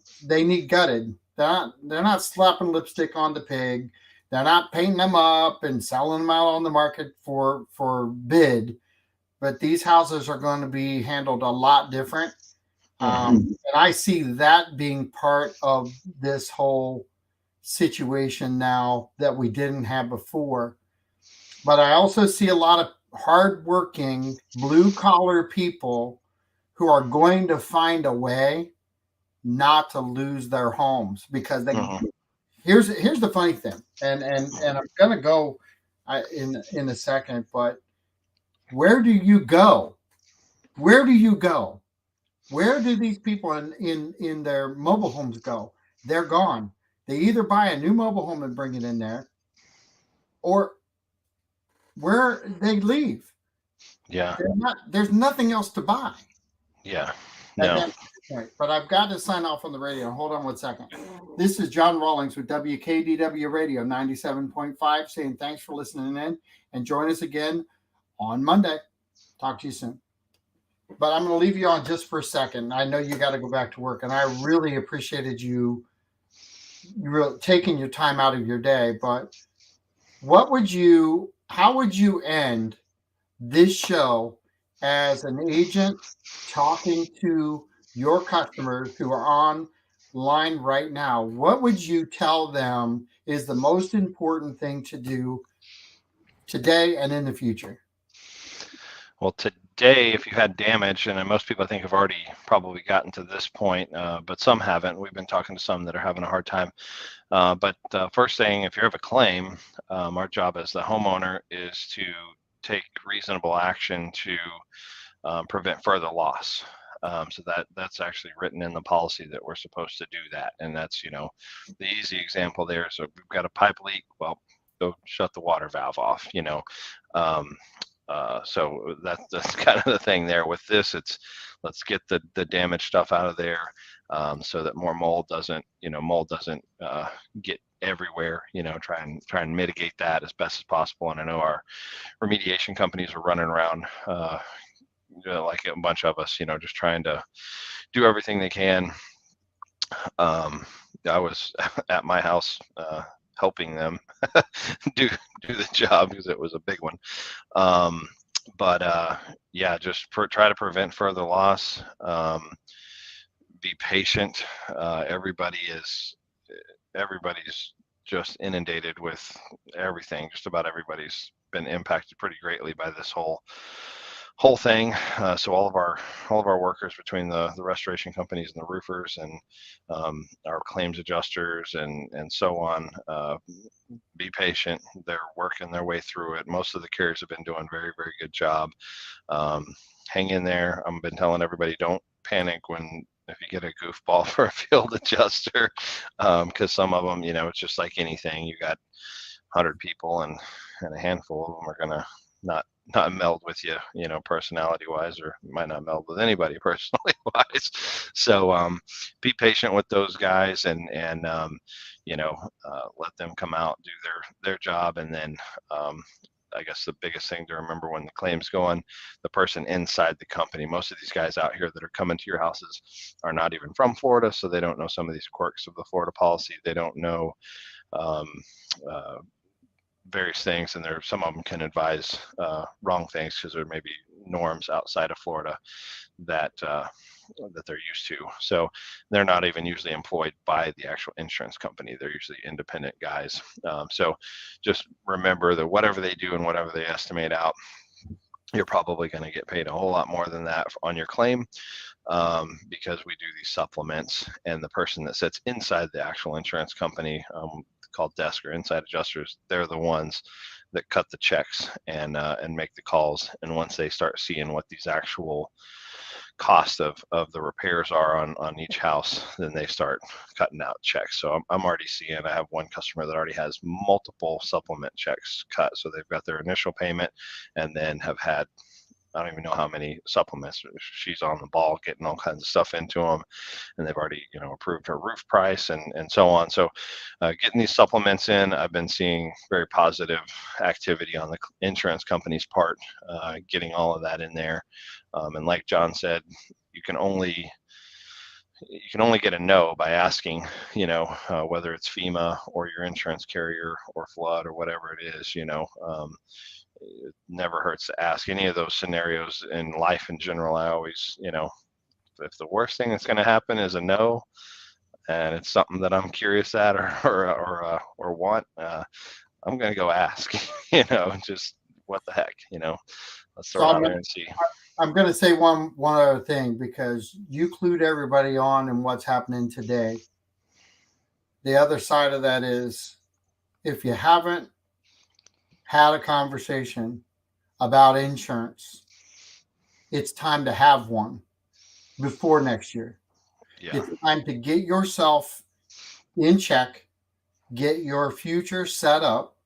gutted. They're not slapping lipstick on the pig. They're not painting them up and selling them out on the market for bid. But these houses are going to be handled a lot different. Hmm. And I see that being part of this whole situation now that we didn't have before. But I also see a lot of hardworking blue collar people who are going to find a way not to lose their homes because they Hmm. here's the funny thing, and I'm gonna go in a second, but where do you go? Where do you go? Where do these people in their mobile homes go? They're gone. They either buy a new mobile home and bring it in there, or where they leave. Yeah. There's nothing else to buy. Yeah. And No. that's the point. But I've got to sign off on the radio. Hold on one second. This is John Rawlings with WKDW Radio 97.5 saying thanks for listening in and join us again on Monday. Talk to you soon. But I'm going to leave you on just for a second. I know you got to go back to work, and I really appreciated you really taking your time out of your day. But how would you end this show as an agent talking to your customers who are on line right now? What would you tell them is the most important thing to do today and in the future? Well, today, if you had damage, and most people I think have already probably gotten to this point, but some haven't. We've been talking to some that are having a hard time. But first thing, if you have a claim, our job as the homeowner is to take reasonable action to prevent further loss. So that's actually written in the policy that we're supposed to do that. And that's, the easy example there. So we've got a pipe leak. Well, go shut the water valve off, Um, so that's kind of the thing there. With this, it's let's get the damaged stuff out of there, so that more mold doesn't get everywhere. Try and mitigate that as best as possible. And I know our remediation companies are running around, like a bunch of us, just trying to do everything they can. Um, I was at my house, helping them do do the job because it was a big one. Um, but yeah, just try to prevent further loss. Be patient. Everybody's just inundated with everything. Just about everybody's been impacted pretty greatly by this whole thing. So all of our workers, between the restoration companies and the roofers and our claims adjusters and so on, be patient. They're working their way through it. Most of the carriers have been doing a very, very good job. Um, Hang in there. I've been telling everybody, don't panic if you get a goofball for a field adjuster, because some of them, it's just like anything. You got 100 people, and a handful of them are gonna not not meld with you, personality wise, or might not meld with anybody personally wise. So be patient with those guys, and let them come out, do their job, and then I guess the biggest thing to remember when the claims go on, the person inside the company. Most of these guys out here that are coming to your houses are not even from Florida, so they don't know some of these quirks of the Florida policy. They don't know um, uh, various things, and some of them can advise wrong things because there may be norms outside of Florida that they're used to. So they're not even usually employed by the actual insurance company. They're usually independent guys. So just remember that whatever they do and whatever they estimate out, you're probably going to get paid a whole lot more than that on your claim, because we do these supplements, and the person that sits inside the actual insurance company, called desk or inside adjusters, they're the ones that cut the checks and make the calls. And once they start seeing what these actual cost of the repairs are on each house, then they start cutting out checks. So I'm already seeing, I have one customer that already has multiple supplement checks cut. So they've got their initial payment and then have had, I don't even know how many supplements. She's on the ball getting all kinds of stuff into them, and they've already, approved her roof price and so on. So getting these supplements in, I've been seeing very positive activity on the insurance company's part, getting all of that in there. And like John said, you can only get a no by asking, whether it's FEMA or your insurance carrier or flood or whatever it is. It never hurts to ask. Any of those scenarios in life in general, I always, if the worst thing that's going to happen is a no, and it's something that I'm curious at or want, I'm going to go ask. Just what the heck, let's So throw it out there and see. I'm going to say one other thing because you clued everybody on in what's happening today. The other side of that is if you haven't had a conversation about insurance, it's time to have one before next year. Yeah. It's time to get yourself in check, get your future set up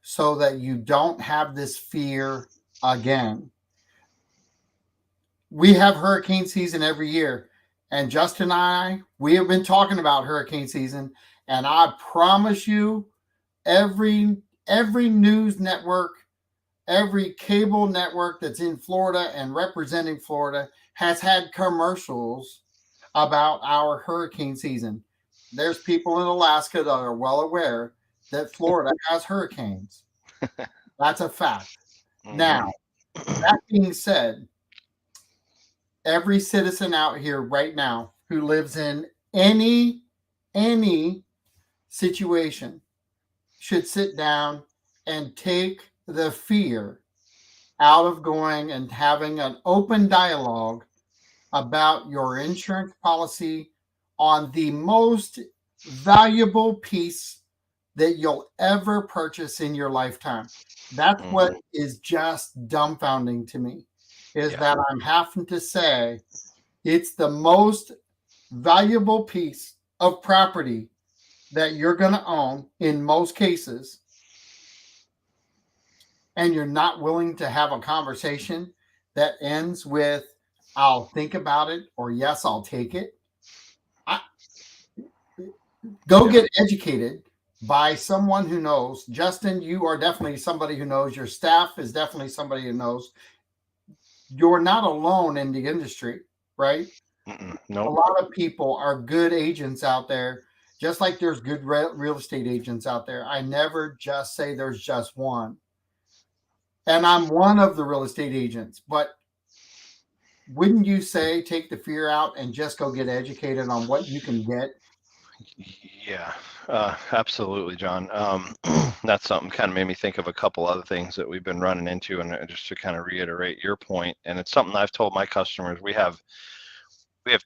so that you don't have this fear again. We have hurricane season every year, and Justin and we have been talking about hurricane season, and I promise you, every every news network, every cable network that's in Florida and representing Florida has had commercials about our hurricane season. There's people in Alaska that are well aware that Florida has hurricanes. That's a fact. Hmm. Now, that being said, every citizen out here right now who lives in any situation should sit down and take the fear out of going and having an open dialogue about your insurance policy on the most valuable piece that you'll ever purchase in your lifetime. That's what Hmm. is just dumbfounding to me is Yeah. that I'm having to say it's the most valuable piece of property that you're going to own in most cases, and you're not willing to have a conversation that ends with, I'll think about it, or yes, I'll take it. I, go Yeah. get educated by someone who knows. Justin, you are definitely somebody who knows. Your staff is definitely somebody who knows. You're not alone in the industry, right? Mm-mm. A Nope. lot of people are good agents out there, just like there's good real estate agents out there. I never just say there's just one. And I'm one of the real estate agents, but wouldn't you say take the fear out and just go get educated on what you can get? Yeah, absolutely, John. That's something kind of made me think of a couple other things that we've been running into, and just to kind of reiterate your point, and it's something I've told my customers. We have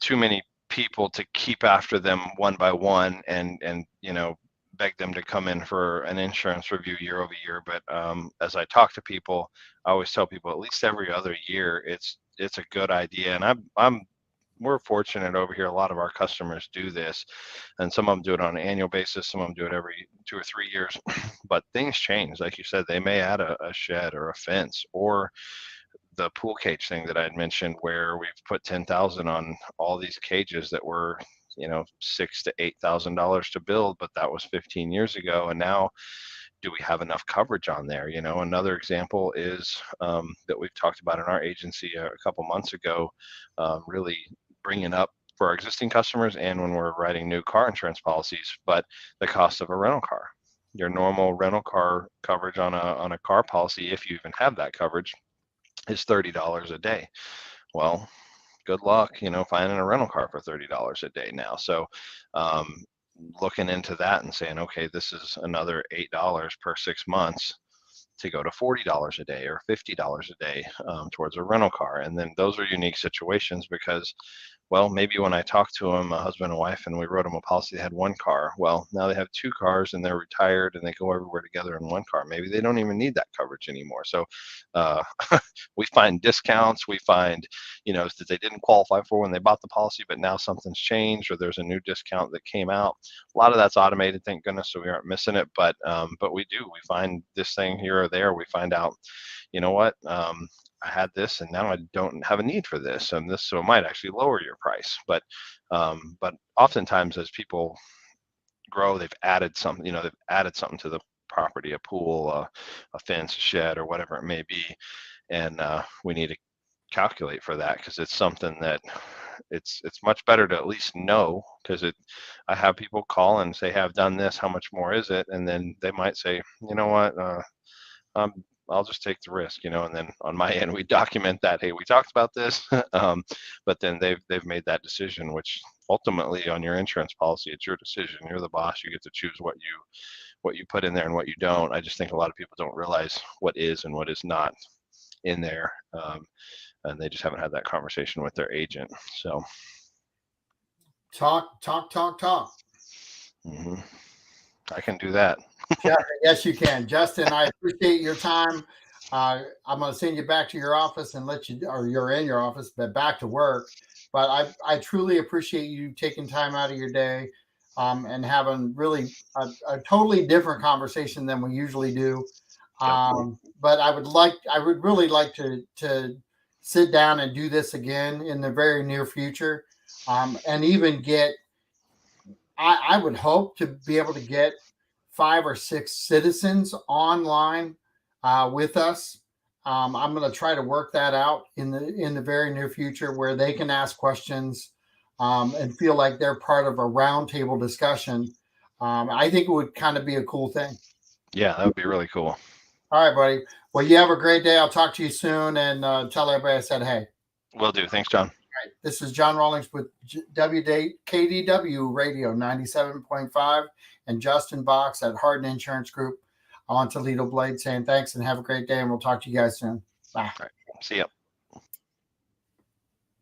too many people to keep after them one by one, and beg them to come in for an insurance review year over year. But as I talk to people, I always tell people at least every other year, it's a good idea, and I'm we're fortunate over here. A lot of our customers do this, and some of them do it on an annual basis. Some of them do it every 2 or 3 years. But things change, like you said. They may add a shed or a fence, or the pool cage thing that I had mentioned, where we've put 10,000 on all these cages that were, $6,000 to $8,000 to build, but that was 15 years ago, and now do we have enough coverage on there? Another example is that we've talked about in our agency a couple months ago, really bringing up for our existing customers and when we're writing new car insurance policies, but the cost of a rental car. Your normal rental car coverage on a car policy, if you even have that coverage, is $30 a day. Well, good luck, finding a rental car for $30 a day now. So, um, looking into that and saying, okay, this is another $8 per 6 months to go to $40 a day or $50 a day towards a rental car. And then those are unique situations because, well, maybe when I talked to them, a husband and wife, and we wrote them a policy, they had one car. Well, now they have two cars and they're retired and they go everywhere together in one car. Maybe they don't even need that coverage anymore. So uh, we find discounts. We find, that they didn't qualify for when they bought the policy, but now something's changed or there's a new discount that came out. A lot of that's automated, thank goodness, so we aren't missing it. But we do. We find this thing here or there. We find out, you know what? I had this and now I don't have a need for this, and this so it might actually lower your price. But oftentimes as people grow, they've added something. They've added something to the property, a pool, a fence, a shed, or whatever it may be, and we need to calculate for that because it's something that it's much better to at least know because it I have people call and say, hey, I've done this, how much more is it? And then they might say, you know what, I'll just take the risk, and then on my end we document that, hey, we talked about this, but then they've made that decision, which ultimately on your insurance policy, it's your decision. You're the boss. You get to choose what you put in there and what you don't. I just think a lot of people don't realize what is and what is not in there, and they just haven't had that conversation with their agent. So Talk. hmm I can do that. Yes, you can. Justin, I appreciate your time. I'm going to send you back to your office and let you, or you're in your office, but back to work. But I truly appreciate you taking time out of your day and having really a totally different conversation than we usually do. But I would really like to sit down and do this again in the very near future, and even get. I would hope to be able to get 5 or 6 citizens online with us. I'm going to try to work that out in the very near future, where they can ask questions and feel like they're part of a roundtable discussion. I think it would kind of be a cool thing. Yeah, that would be really cool. All right, buddy. Well, you have a great day. I'll talk to you soon, and tell everybody I said hey. Will do. Thanks, John. Right. This is John Rawlings with KDW Radio 97.5 and Justin Box at Hardin Insurance Group on Toledo Blade saying thanks and have a great day. And we'll talk to you guys soon. Bye. All right. See ya.